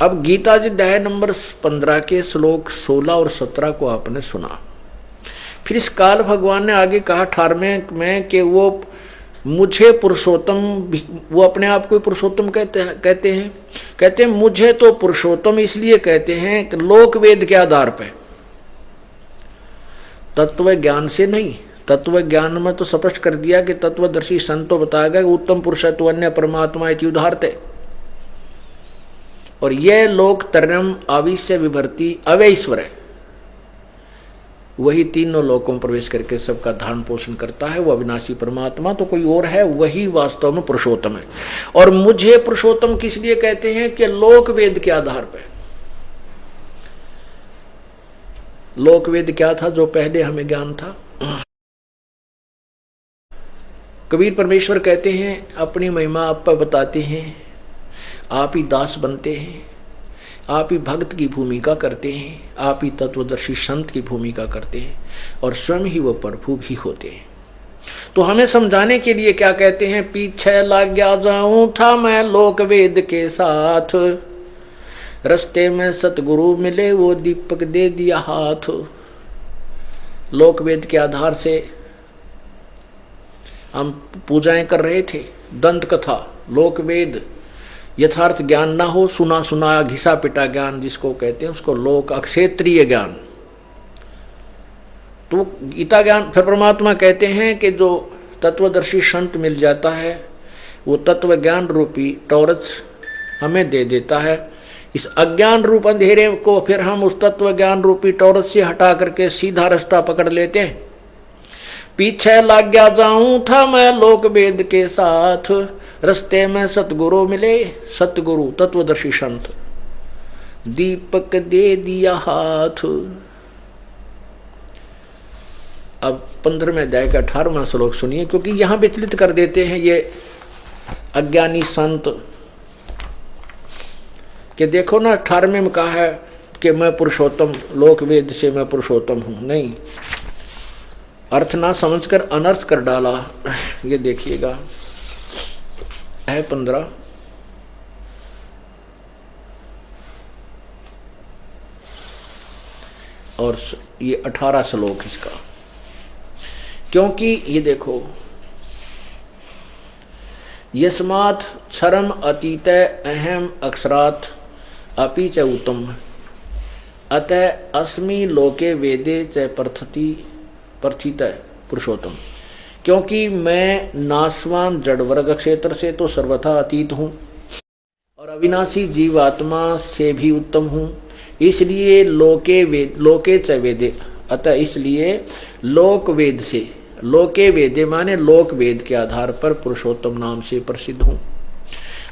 अब गीता जी अध्याय नंबर 15 के श्लोक 16 और 17 को आपने सुना। फिर इस काल भगवान ने आगे कहा 18वें में कि वो मुझे पुरुषोत्तम, वो अपने आप को पुरुषोत्तम कहते हैं मुझे तो पुरुषोत्तम इसलिए कहते हैं कि लोक वेद के आधार पर, तत्व ज्ञान से नहीं। तत्व ज्ञान में तो स्पष्ट कर दिया कि तत्वदर्शी संतो बताया गया उत्तम पुरुषत्व अन्य परमात्मा इति उदाहरते। और यह लोक तरम आविश्य विभर्ति अवैश्वर है, वही तीनों लोकों में प्रवेश करके सबका धारण पोषण करता है। वो अविनाशी परमात्मा तो कोई और है, वही वास्तव में पुरुषोत्तम है। और मुझे पुरुषोत्तम किस लिए कहते हैं कि लोक वेद के आधार पर। लोक वेद क्या था जो पहले हमें ज्ञान था? कबीर परमेश्वर कहते हैं अपनी महिमा आप पर बताते हैं, आप ही दास बनते हैं, आप ही भक्त की भूमिका करते हैं, आप ही तत्वदर्शी संत की भूमिका करते हैं, और स्वयं ही वो प्रभु भी होते हैं। तो हमें समझाने के लिए क्या कहते हैं, पीछे लग गया जाऊं था मैं लोक वेद के साथ, रस्ते में सतगुरु मिले वो दीपक दे दिया हाथ। लोक वेद के आधार से हम पूजाएं कर रहे थे, दंत कथा, लोक वेद, यथार्थ ज्ञान ना हो, सुना सुनाया घिसा पिटा ज्ञान जिसको कहते हैं, उसको लोक अक्षेत्रीय ज्ञान। तो गीता ज्ञान, फिर परमात्मा कहते हैं कि जो तत्वदर्शी संत मिल जाता है वो तत्व ज्ञान रूपी टॉर्च हमें दे देता है। इस अज्ञान रूप अंधेरे को फिर हम उस तत्व ज्ञान रूपी टॉर्च से हटा करके सीधा रास्ता पकड़ लेते हैं। पीछे लग गया जाऊं था मैं लोक वेद के साथ, रस्ते में सतगुरु मिले, सतगुरु तत्वदर्शी संत, दीपक दे दिया हाथ। अब 15वें अध्याय का 18वां श्लोक सुनिए, क्योंकि यहां विचलित कर देते हैं ये अज्ञानी संत कि देखो ना 18वें में कहा है कि मैं पुरुषोत्तम, लोक वेद से मैं पुरुषोत्तम हूं। नहीं, अर्थ ना समझकर अनर्थ कर डाला। ये देखिएगा है 15 और ये 18 श्लोक इसका। क्योंकि ये देखो, यस्मात् क्षरम अतीत अहम अक्षरात् अपि च उत्तम, अतः अस्मि लोके वेदे च प्रथित पुरुषोत्तम। क्योंकि मैं नासवान जड़ वर्ग क्षेत्र से तो सर्वथा अतीत हूँ और अविनाशी जीवात्मा से भी उत्तम हूँ, इसलिए लोके च वेदे, अतः इसलिए लोक वेद से, लोके वेदे माने लोक वेद के आधार पर पुरुषोत्तम नाम से प्रसिद्ध हूँ।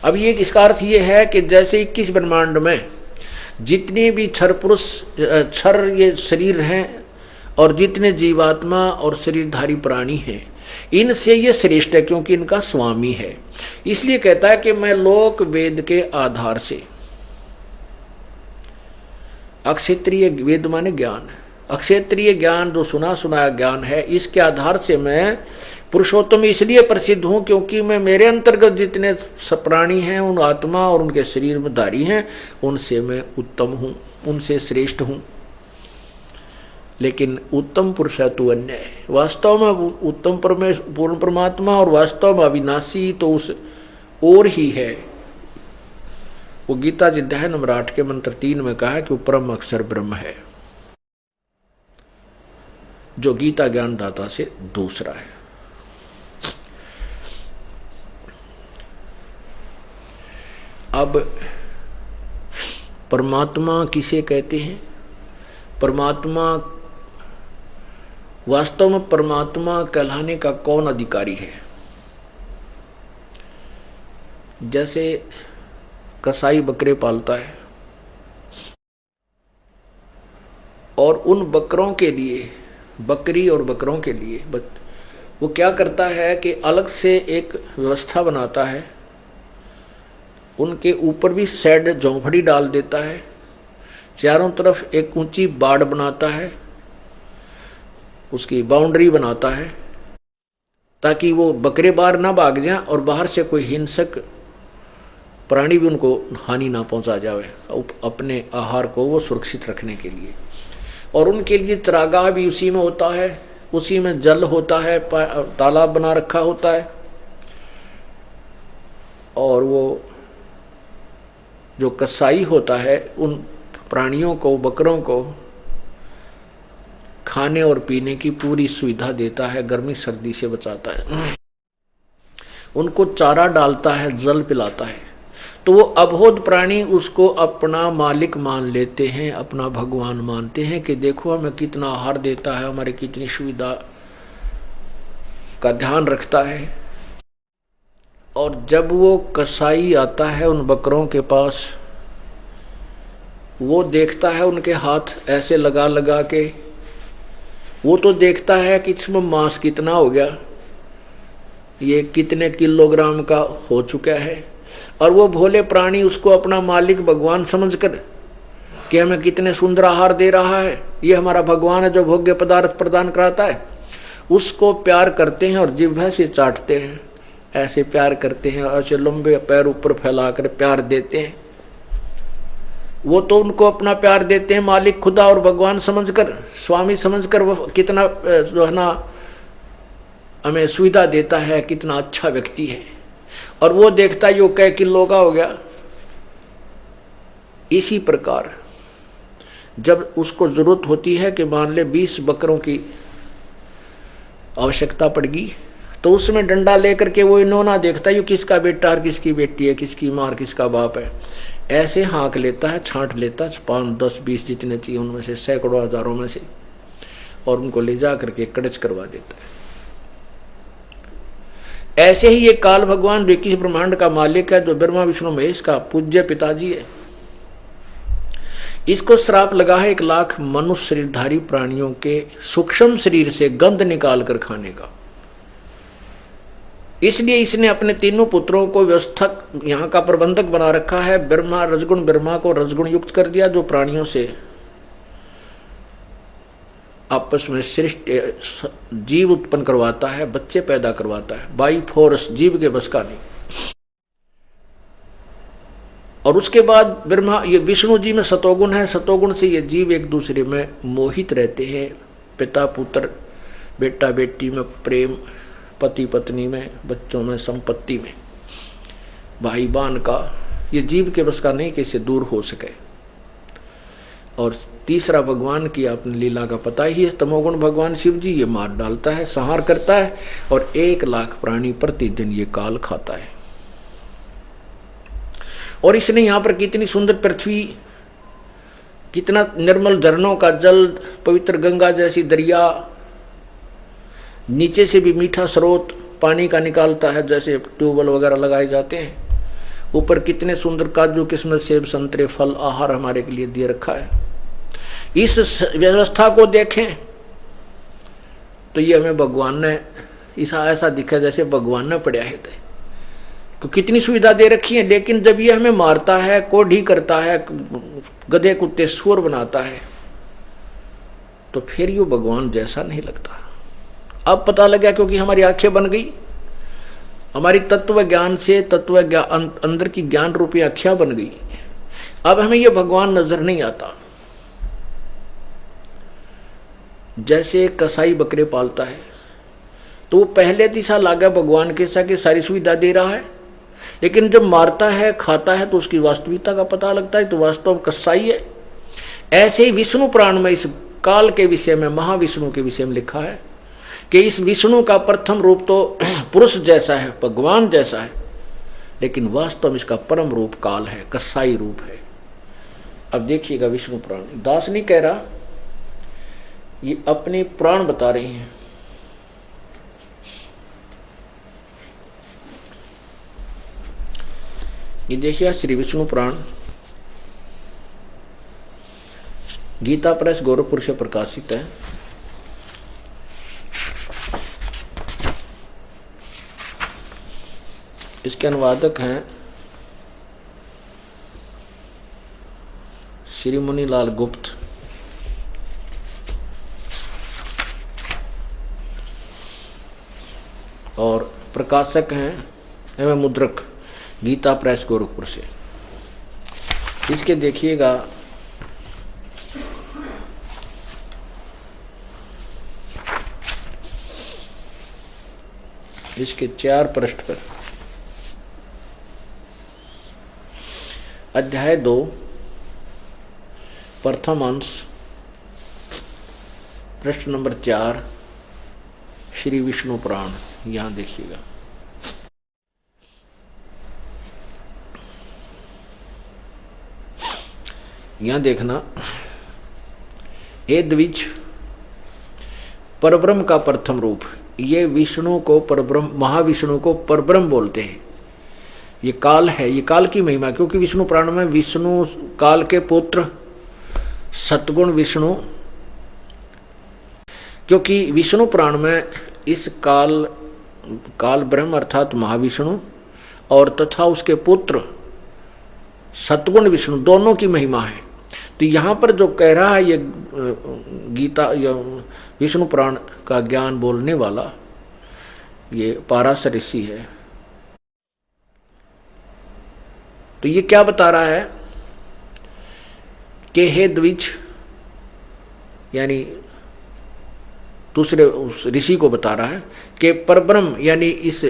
अब ये इसका अर्थ ये है कि जैसे 21 ब्रह्मांड में जितने भी क्षर पुरुष क्षर ये शरीर हैं और जितने जीवात्मा और शरीरधारी प्राणी हैं, इनसे ये श्रेष्ठ है क्योंकि इनका स्वामी है। इसलिए कहता है कि मैं लोक वेद के आधार से, अक्षेत्रीय वेद माने ज्ञान, अक्षेत्रीय ज्ञान जो सुना सुनाया ज्ञान है, इसके आधार से मैं पुरुषोत्तम इसलिए प्रसिद्ध हूं क्योंकि मैं मेरे अंतर्गत जितने प्राणी हैं उन आत्मा और उनके शरीर में धारी हैं उनसे मैं उत्तम हूं, उनसे श्रेष्ठ हूं। लेकिन उत्तम पुरुष है तो अन्य है। वास्तव में उत्तम पूर्ण परमात्मा और वास्तव में अविनाशी तो उस और ही है। वो गीता जी अध्याय नंबर 8 के मंत्र 3 में कहा है कि वो परम अक्षर ब्रह्म है जो गीता ज्ञानदाता से दूसरा है। अब परमात्मा किसे कहते हैं? परमात्मा, वास्तव में परमात्मा कहलाने का कौन अधिकारी है? जैसे कसाई बकरे पालता है और उन बकरों के लिए, बकरी और बकरों के लिए वो क्या करता है कि अलग से एक व्यवस्था बनाता है, उनके ऊपर भी शेड झोंपड़ी डाल देता है, चारों तरफ एक ऊंची बाड़ बनाता है, उसकी बाउंड्री बनाता है ताकि वो बकरे बाहर ना भाग जाएं और बाहर से कोई हिंसक प्राणी भी उनको हानि ना पहुंचा जाए, अपने आहार को वो सुरक्षित रखने के लिए। और उनके लिए चरागाह भी उसी में होता है, उसी में जल होता है, तालाब बना रखा होता है। और वो जो कसाई होता है उन प्राणियों को, बकरों को खाने और पीने की पूरी सुविधा देता है, गर्मी सर्दी से बचाता है, उनको चारा डालता है, जल पिलाता है। तो वो अबोध प्राणी उसको अपना मालिक मान लेते हैं, अपना भगवान मानते हैं कि देखो हमें कितना आहार देता है, हमारी कितनी सुविधा का ध्यान रखता है। और जब वो कसाई आता है उन बकरों के पास, वो देखता है उनके हाथ ऐसे लगा लगा के, वो तो देखता है कि इसमें मांस कितना हो गया, ये कितने किलोग्राम का हो चुका है। और वो भोले प्राणी उसको अपना मालिक भगवान समझकर कि हमें कितने सुंदर आहार दे रहा है, ये हमारा भगवान है जो भोग्य पदार्थ प्रदान कराता है, उसको प्यार करते हैं और जिह्वा से चाटते हैं, ऐसे प्यार करते हैं, ऐसे लंबे पैर ऊपर फैलाकर प्यार देते हैं। वो तो उनको अपना प्यार देते हैं मालिक खुदा और भगवान समझकर, स्वामी समझकर, वो कितना जो है ना हमें सुविधा देता है, कितना अच्छा व्यक्ति है। और वो देखता है यो कै किलो का हो गया। इसी प्रकार जब उसको जरूरत होती है कि मान ले 20 बकरों की आवश्यकता पड़गी, तो उसमें डंडा लेकर के वो इन्होंने देखता है यो किसका बेटा और किसकी बेटी है, किसकी माँ और किसका बाप है, ऐसे हाँक लेता है, छांट लेता है 5, 10, 20 जितने चाहिए उनमें से, सैकड़ों हजारों में से, और उनको ले जा करके कड़च करवा देता है। ऐसे ही ये काल भगवान जो 21 ब्रह्मांड का मालिक है, जो ब्रह्मा विष्णु महेश का पूज्य पिताजी है, इसको श्राप लगा है 1 लाख मनुष्य शरीरधारी प्राणियों के सूक्ष्म शरीर से गंध निकाल कर खाने का। इसलिए इसने अपने तीनों पुत्रों को व्यवस्थक, यहाँ का प्रबंधक बना रखा है। ब्रह्मा, रजगुण ब्रह्मा को रजगुण युक्त कर दिया, जो प्राणियों से आपस में श्रेष्ठ जीव उत्पन्न करवाता है, बच्चे पैदा करवाता है, बाई फोर्स, जीव के बस का नहीं। और उसके बाद ब्रह्मा, ये विष्णु जी में सतोगुण है, सतोगुण से ये जीव एक दूसरे में मोहित रहते हैं, पिता पुत्र, बेटा बेटी में प्रेम, पति पत्नी में, बच्चों में, संपत्ति में, भाई बहन का, ये जीव के बस का नहीं कि इससे दूर हो सके। और तीसरा भगवान की आपने लीला का पता ही है, तमोगुण भगवान शिव जी, ये मार डालता है, संहार करता है, और 1 लाख प्राणी प्रतिदिन ये काल खाता है। और इसने यहाँ पर कितनी सुंदर पृथ्वी, कितना निर्मल झरनों का जल, पवित्र गंगा जैसी दरिया, नीचे से भी मीठा स्रोत पानी का निकालता है, जैसे ट्यूबवेल वगैरह लगाए जाते हैं, ऊपर कितने सुंदर काजू किस्मत सेब संतरे फल आहार हमारे के लिए दिए रखा है। इस व्यवस्था को देखें तो ये हमें भगवान ने ऐसा दिखा जैसे भगवान ने पड़ा है तो कितनी सुविधा दे रखी है। लेकिन जब ये हमें मारता है, कोढ़ी करता है, गधे कुत्ते सुअर बनाता है, तो फिर ये भगवान जैसा नहीं लगता। अब पता लगा क्योंकि हमारी आंखें बन गई, हमारी तत्व ज्ञान से तत्व ज्ञान अंदर की ज्ञान रूपी आंखें बन गई। अब हमें ये भगवान नजर नहीं आता। जैसे कसाई बकरे पालता है तो वो पहले दिशा लागा भगवान के साथ सारी सुविधा दे रहा है, लेकिन जब मारता है खाता है तो उसकी वास्तविकता का पता लगता है, तो वास्तव में कसाई है। ऐसे ही विष्णु पुराण में इस काल के विषय में, महाविष्णु के विषय में लिखा है कि इस विष्णु का प्रथम रूप तो पुरुष जैसा है, भगवान जैसा है, लेकिन वास्तव में इसका परम रूप काल है, कसाई रूप है। अब देखिएगा विष्णु पुराण, दास नहीं कह रहा, ये अपने पुराण बता रहे हैं। ये देखिए श्री विष्णु पुराण गीता प्रेस गोरखपुर से प्रकाशित है। इसके अनुवादक हैं श्री मुनीलाल गुप्त। और प्रकाशक हैं एवं मुद्रक गीता प्रेस गोरखपुर से। इसके देखिएगा इसके 4 पृष्ठ पर अध्याय 2 प्रथम अंश पृष्ठ नंबर 4 श्री विष्णु पुराण। यहां देखिएगा, यहां देखना, हे द्विज, परब्रह्म का प्रथम रूप, ये विष्णु को परब्रह्म, महाविष्णु को परब्रह्म बोलते हैं। ये काल है, ये काल की महिमा, क्योंकि विष्णु पुराण में विष्णु काल के पुत्र सतगुण विष्णु, क्योंकि विष्णु पुराण में इस काल ब्रह्म अर्थात महाविष्णु और तथा उसके पुत्र सतगुण विष्णु दोनों की महिमा है। तो यहाँ पर जो कह रहा है ये गीता या विष्णु पुराण का ज्ञान बोलने वाला ये पाराशर ऋषि है। तो ये क्या बता रहा है कि हे द्विज, यानी दूसरे उस ऋषि को बता रहा है कि परब्रह्म यानी इस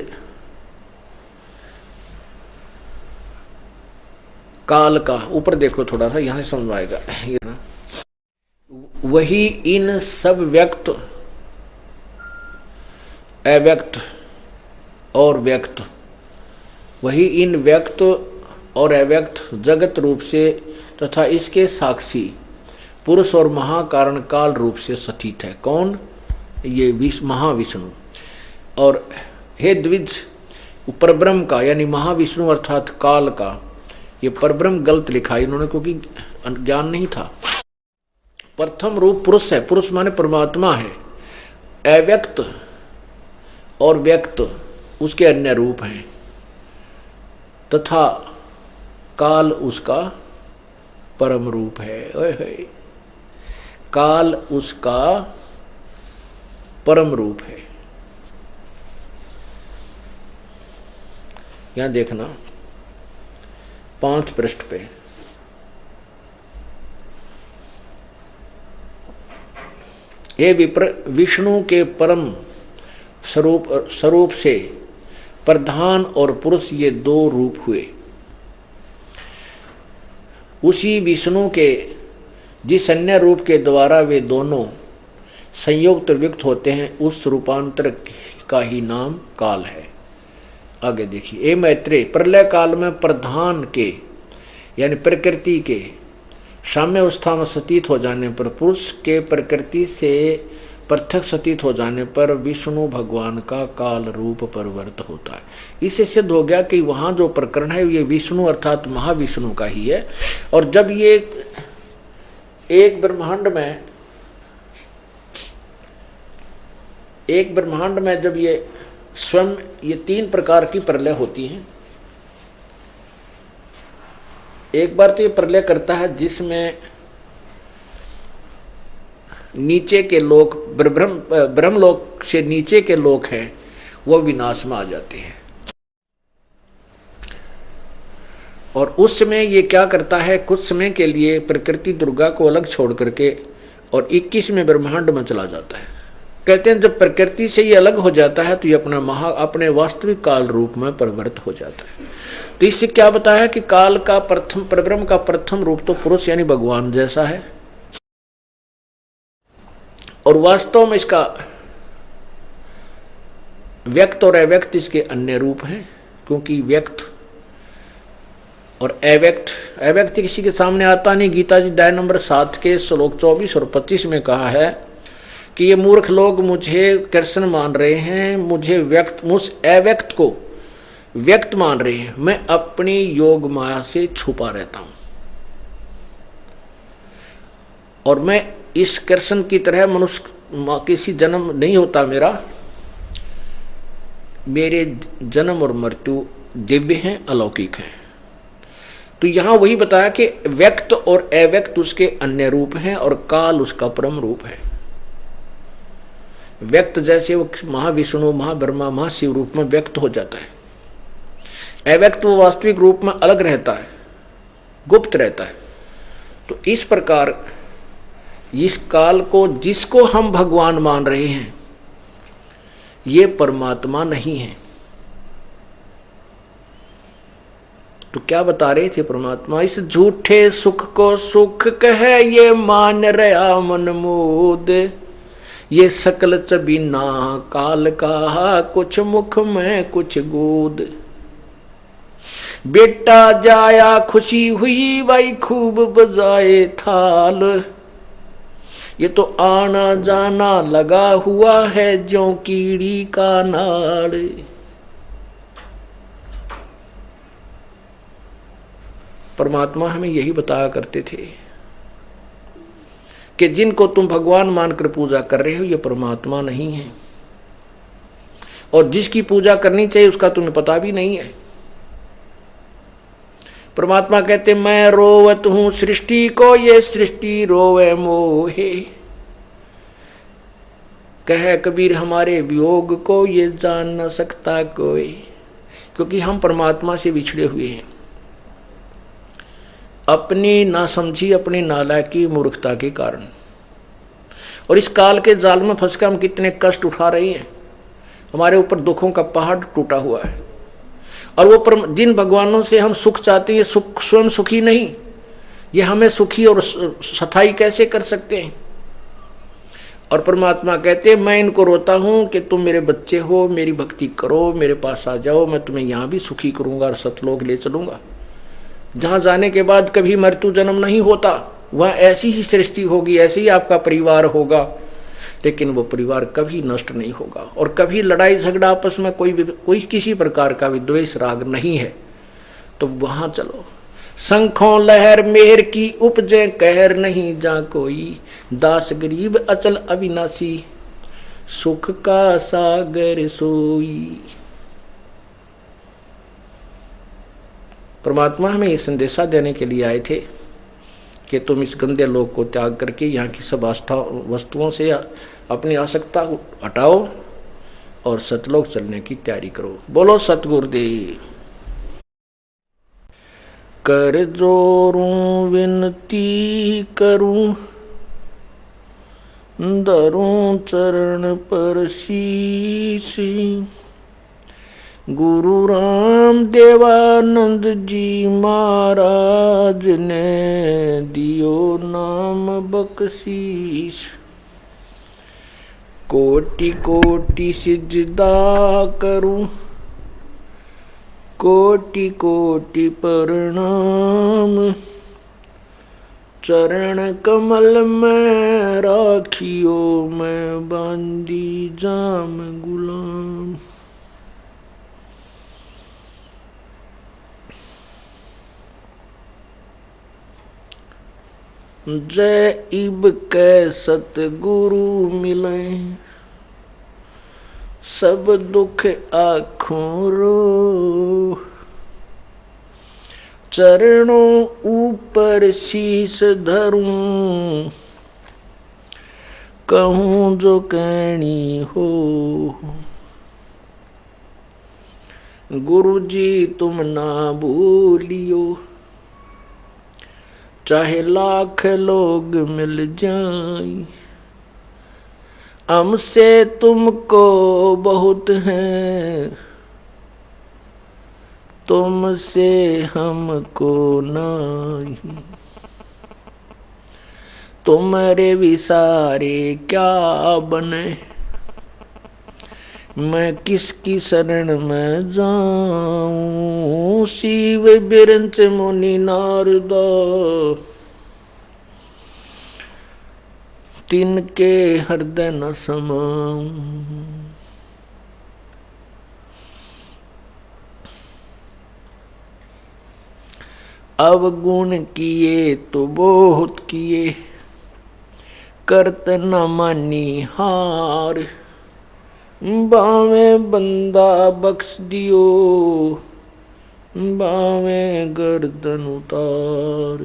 काल का, ऊपर देखो थोड़ा सा, यहां से समझ आएगा ये ना, वही इन सब व्यक्त, अव्यक्त और व्यक्त, वही इन व्यक्त और अव्यक्त जगत रूप से तथा इसके साक्षी पुरुष और महाकारण काल रूप से स्थित है। कौन? ये महाविष्णु। और हे द्विज, परब्रह्म का यानी महाविष्णु अर्थात काल का, ये परब्रह्म गलत लिखा इन्होंने क्योंकि ज्ञान नहीं था। प्रथम रूप पुरुष है, पुरुष माने परमात्मा है, अव्यक्त और व्यक्त उसके अन्य रूप हैं, तथा काल उसका परम रूप है। ओए होए, काल उसका परम रूप है। यहां देखना 5 पृष्ठ पे, हे विप्र, विष्णु के परम स्वरूप से प्रधान और पुरुष ये 2 रूप हुए। उसी विष्णु के जिस अन्य रूप के द्वारा वे दोनों संयुक्त व्यक्त होते हैं, उस रूपांतर का ही नाम काल है। आगे देखिए, ए मैत्रेय, प्रलय काल में प्रधान के यानी प्रकृति के साम्य अवस्था में स्थित हो जाने पर पुरुष के प्रकृति से प्रत्यक्ष सतीत हो जाने पर विष्णु भगवान का काल रूप परिवर्त होता है। इससे सिद्ध हो गया कि वहां जो प्रकरण है ये विष्णु अर्थात महाविष्णु का ही है। और जब ये एक ब्रह्मांड में जब ये स्वयं ये 3 प्रकार की प्रलय होती हैं। एक बार तो ये प्रलय करता है जिसमें नीचे के लोक ब्रह्मलोक से नीचे के लोक हैं वो विनाश में आ जाते हैं। और उस समय ये क्या करता है, कुछ समय के लिए प्रकृति दुर्गा को अलग छोड़ करके और 21वें ब्रह्मांड में चला जाता है। कहते हैं जब प्रकृति से ये अलग हो जाता है तो ये अपने वास्तविक काल रूप में परिवर्तित हो जाता है। तो इससे क्या बताया कि काल का परब्रह्म का प्रथम रूप तो पुरुष यानी भगवान जैसा है, और वास्तव में इसका व्यक्त और अव्यक्त इसके अन्य रूप हैं। क्योंकि व्यक्त और अव्यक्त किसी के सामने आता नहीं। गीता जी अध्याय नंबर 7 के श्लोक 24 और 25 में कहा है कि ये मूर्ख लोग मुझे कृष्ण मान रहे हैं, मुझे अव्यक्त को व्यक्त मान रहे हैं, मैं अपनी योग माया से छुपा रहता हूं और मैं इस कृष्ण की तरह मनुष्य किसी जन्म नहीं होता मेरे जन्म और मृत्यु दिव्य हैं, अलौकिक हैं। तो यहां वही बताया कि व्यक्त और अव्यक्त उसके अन्य रूप हैं और काल उसका परम रूप है। व्यक्त जैसे वो महाविष्णु महाब्रह्मा महाशिव रूप में व्यक्त हो जाता है, अव्यक्त वो वास्तविक रूप में अलग रहता है, गुप्त रहता है। तो इस प्रकार इस काल को जिसको हम भगवान मान रहे हैं ये परमात्मा नहीं है। तो क्या बता रहे थे परमात्मा, इस झूठे सुख को सुख कहे ये मान रहा मन मोद, ये सकल चबीना काल का कुछ मुख में कुछ गोद, बेटा जाया खुशी हुई भाई खूब बजाए थाल, ये तो आना जाना लगा हुआ है ज्यों कीड़ी का नाड़। परमात्मा हमें यही बताया करते थे कि जिनको तुम भगवान मानकर पूजा कर रहे हो ये परमात्मा नहीं है, और जिसकी पूजा करनी चाहिए उसका तुम्हें पता भी नहीं है। परमात्मा कहते मैं रोवत हूं सृष्टि को, ये सृष्टि रोवे मोहे, कह कबीर हमारे वियोग को ये जान न सकता कोई। क्योंकि हम परमात्मा से बिछड़े हुए हैं, अपनी नासमझी अपनी नालायकी मूर्खता के कारण, और इस काल के जाल में फंसकर हम कितने कष्ट उठा रहे हैं। हमारे ऊपर दुखों का पहाड़ टूटा हुआ है, और वो जिन भगवानों से हम सुख चाहते हैं ये सुख स्वयं सुखी नहीं, ये हमें सुखी और सथाई कैसे कर सकते हैं। और परमात्मा कहते हैं मैं इनको रोता हूं कि तुम मेरे बच्चे हो, मेरी भक्ति करो, मेरे पास आ जाओ, मैं तुम्हें यहां भी सुखी करूंगा और सतलोक ले चलूंगा, जहां जाने के बाद कभी मृत्यु जन्म नहीं होता, वह ऐसी ही सृष्टि होगी, ऐसे ही आपका परिवार होगा, लेकिन वो परिवार कभी नष्ट नहीं होगा और कभी लड़ाई झगड़ा आपस में कोई किसी प्रकार का विद्वेष राग नहीं है। तो वहां चलो। शंखों लहर मेहर की उपजे कहर नहीं जा कोई, दास गरीब अचल अविनाशी सुख का सागर सोई। परमात्मा हमें ये संदेशा देने के लिए आए थे कि तुम इस गंदे लोक को त्याग करके यहाँ की सब वस्तुओं से अपनी आसक्ता हटाओ और सतलोक चलने की तैयारी करो। बोलो सतगुरुदेव। कर जोरूं विनती करूं, धरूं चरण पर शीश, गुरु राम देवानंद जी महाराज ने दियो नाम बख्शीश, कोटि कोटि सिजदा करूं, कोटि कोटि प्रणाम, चरण कमल में राखियो मैं बांदी जाम गुलाम। जय इब कै सतगुरु मिले सब दुख आँखों रो। चरणों ऊपर शीश धरूं कहूँ जो कहनी हो। गुरु जी तुम ना भूलियो चाहे लाख लोग मिल जाएं। हमसे तुमको बहुत है तुमसे हमको नहीं। तुम्हारे विसारे क्या बने मैं किसकी शरण में जाऊं। शिव बिरंच मुनि नारद तिनके हृदय न समाऊं। अवगुण किए तो बहुत किए करत न मानी हार। बावे बंदा बख्श दियो बावे गर्दन उतार।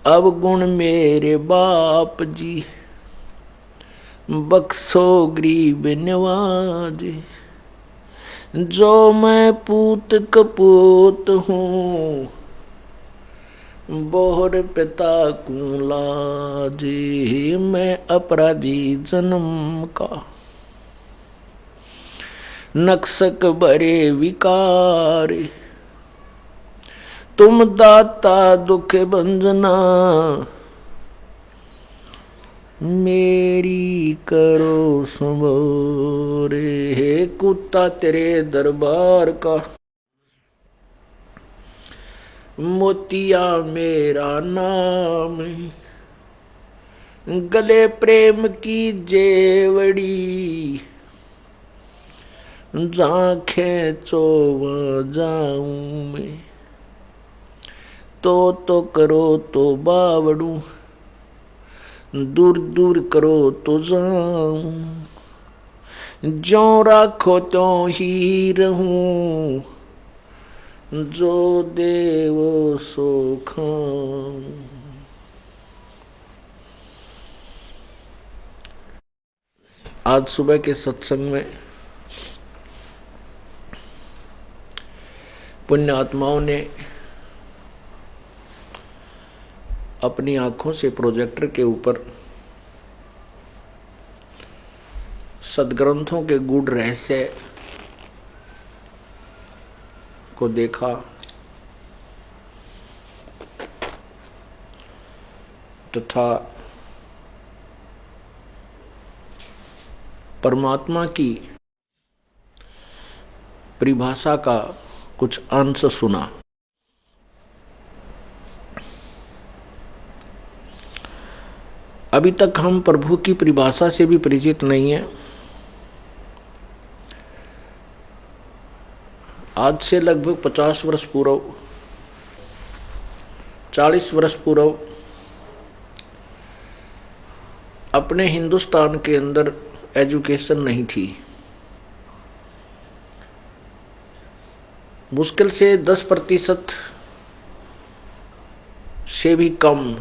अवगुण मेरे बाप जी बख्शो गरीब नवाज। जो मैं पूत कपूत हूँ बोहर पिता को लाज। मैं अपराधी जन्म का नक्सक भरे विकार। तुम दाता दुख भंजना मेरी करो संबोरे। हे कुत्ता तेरे दरबार का मोतिया मेरा नाम। गले प्रेम की जेवड़ी जहाँ खेचो वहाँ जाऊं मैं। तो करो तो बावड़ू दूर दूर करो तो जाऊं। ज्यों राखो त्यों ही रहूं जो देवो सो खाऊं। आज सुबह के सत्संग में पुण्य आत्माओं ने अपनी आंखों से प्रोजेक्टर के ऊपर सदग्रंथों के गूढ़ रहस्य को देखा तथा परमात्मा की परिभाषा का कुछ अंश सुना। अभी तक हम प्रभु की परिभाषा से भी परिचित नहीं हैं। आज से लगभग 50 वर्ष पूर्व 40 वर्ष पूर्व अपने हिंदुस्तान के अंदर एजुकेशन नहीं थी। मुश्किल से 10% से भी कम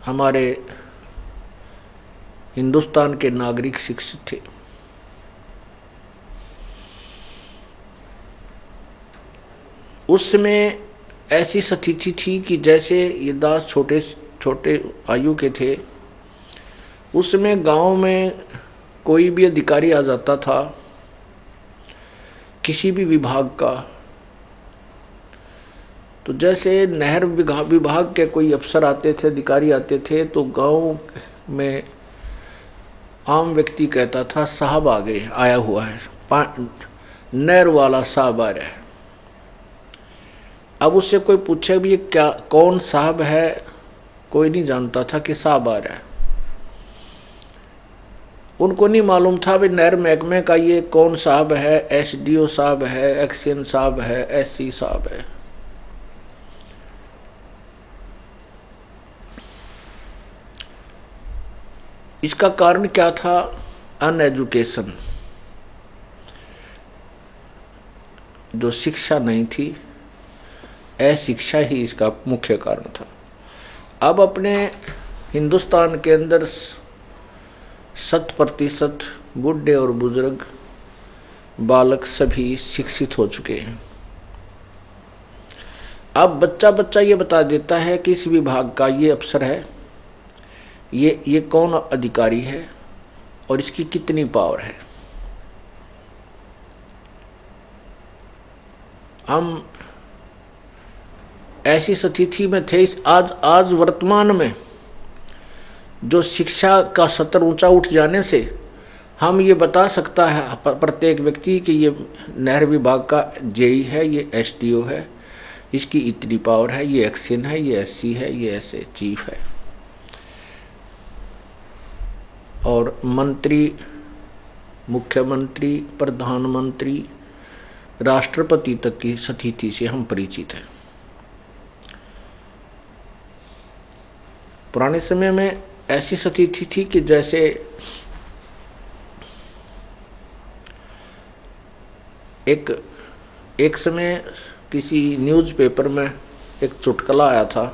हमारे हिंदुस्तान के नागरिक शिक्षित थे। उस समय ऐसी स्थिति थी कि जैसे ये दास छोटे छोटे आयु के थे, उसमें गांव में कोई भी अधिकारी आ जाता था किसी भी विभाग का, तो जैसे नहर विभाग के कोई अफसर आते थे, अधिकारी आते थे, तो गांव में आम व्यक्ति कहता था साहब आ गए, आया हुआ है, नहर वाला साहब आ रहा है। अब उससे कोई पूछे भी ये क्या कौन साहब है, कोई नहीं जानता था कि साहब आ रहा है। उनको नहीं मालूम था भी नहर महकमे का ये कौन साहब है, एसडीओ साहब है, एक्शन साहब है, एससी साहब है। इसका कारण क्या था? अनएजुकेशन, जो शिक्षा नहीं थी, अशिक्षा ही इसका मुख्य कारण था। अब अपने हिंदुस्तान के अंदर 100% बूढ़े और बुजुर्ग बालक सभी शिक्षित हो चुके हैं। अब बच्चा बच्चा ये बता देता है कि इस विभाग का ये अफसर है, ये कौन अधिकारी है और इसकी कितनी पावर है। हम ऐसी स्थिति में थे। आज वर्तमान में जो शिक्षा का स्तर ऊंचा उठ जाने से हम ये बता सकता है प्रत्येक व्यक्ति कि ये नहर विभाग का जेई है, ये एसडीओ है, इसकी इतनी पावर है, ये एक्शन है, ये एससी है, ये ऐसे चीफ है। और मंत्री, मुख्यमंत्री, प्रधानमंत्री, राष्ट्रपति तक की स्थिति से हम परिचित हैं। पुराने समय में ऐसी स्थिति थी कि जैसे एक समय किसी न्यूज़पेपर में एक चुटकुला आया था।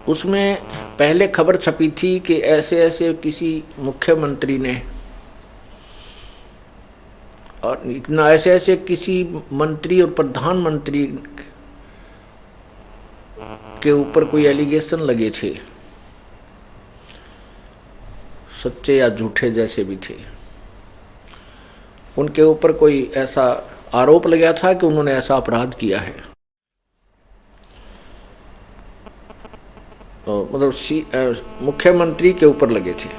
उसमें पहले खबर छपी थी कि ऐसे ऐसे किसी मुख्यमंत्री ने और इतना ऐसे ऐसे किसी मंत्री और प्रधानमंत्री के ऊपर कोई एलिगेशन लगे थे, सच्चे या झूठे जैसे भी थे। उनके ऊपर कोई ऐसा आरोप लगा था कि उन्होंने ऐसा अपराध किया है। मतलब मुख्यमंत्री के ऊपर लगे थे,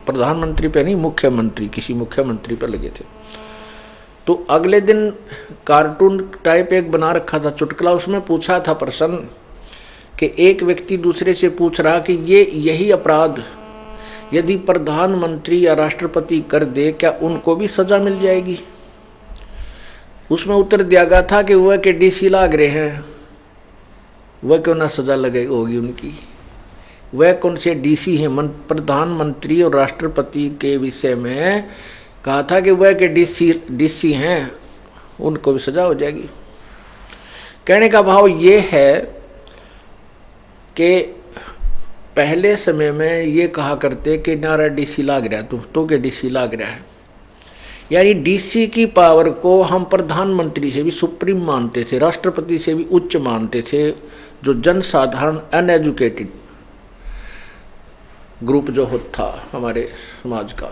प्रधानमंत्री पे नहीं, मुख्यमंत्री, किसी मुख्यमंत्री पर लगे थे। तो अगले दिन कार्टून टाइप एक बना रखा था चुटकुला। उसमें पूछा था प्रश्न कि एक व्यक्ति दूसरे से पूछ रहा कि यही अपराध यदि प्रधानमंत्री या राष्ट्रपति कर दे, क्या उनको भी सजा मिल जाएगी? उसमें उत्तर दिया गया था कि वह के डीसी लाग रहे हैं, वह क्यों ना सजा लगे होगी उनकी। वह कौन से डीसी हैं? प्रधानमंत्री और राष्ट्रपति के विषय में कहा था कि वह के डीसी हैं, उनको भी सजा हो जाएगी। कहने का भाव ये है कि पहले समय में ये कहा करते कि नारा डीसी लाग रहा है, तो के डीसी लाग रहा है। यानी डीसी की पावर को हम प्रधानमंत्री से भी सुप्रीम मानते थे, राष्ट्रपति से भी उच्च मानते थे। जो जनसाधारण अनएजुकेटेड ग्रुप जो होता हमारे समाज का,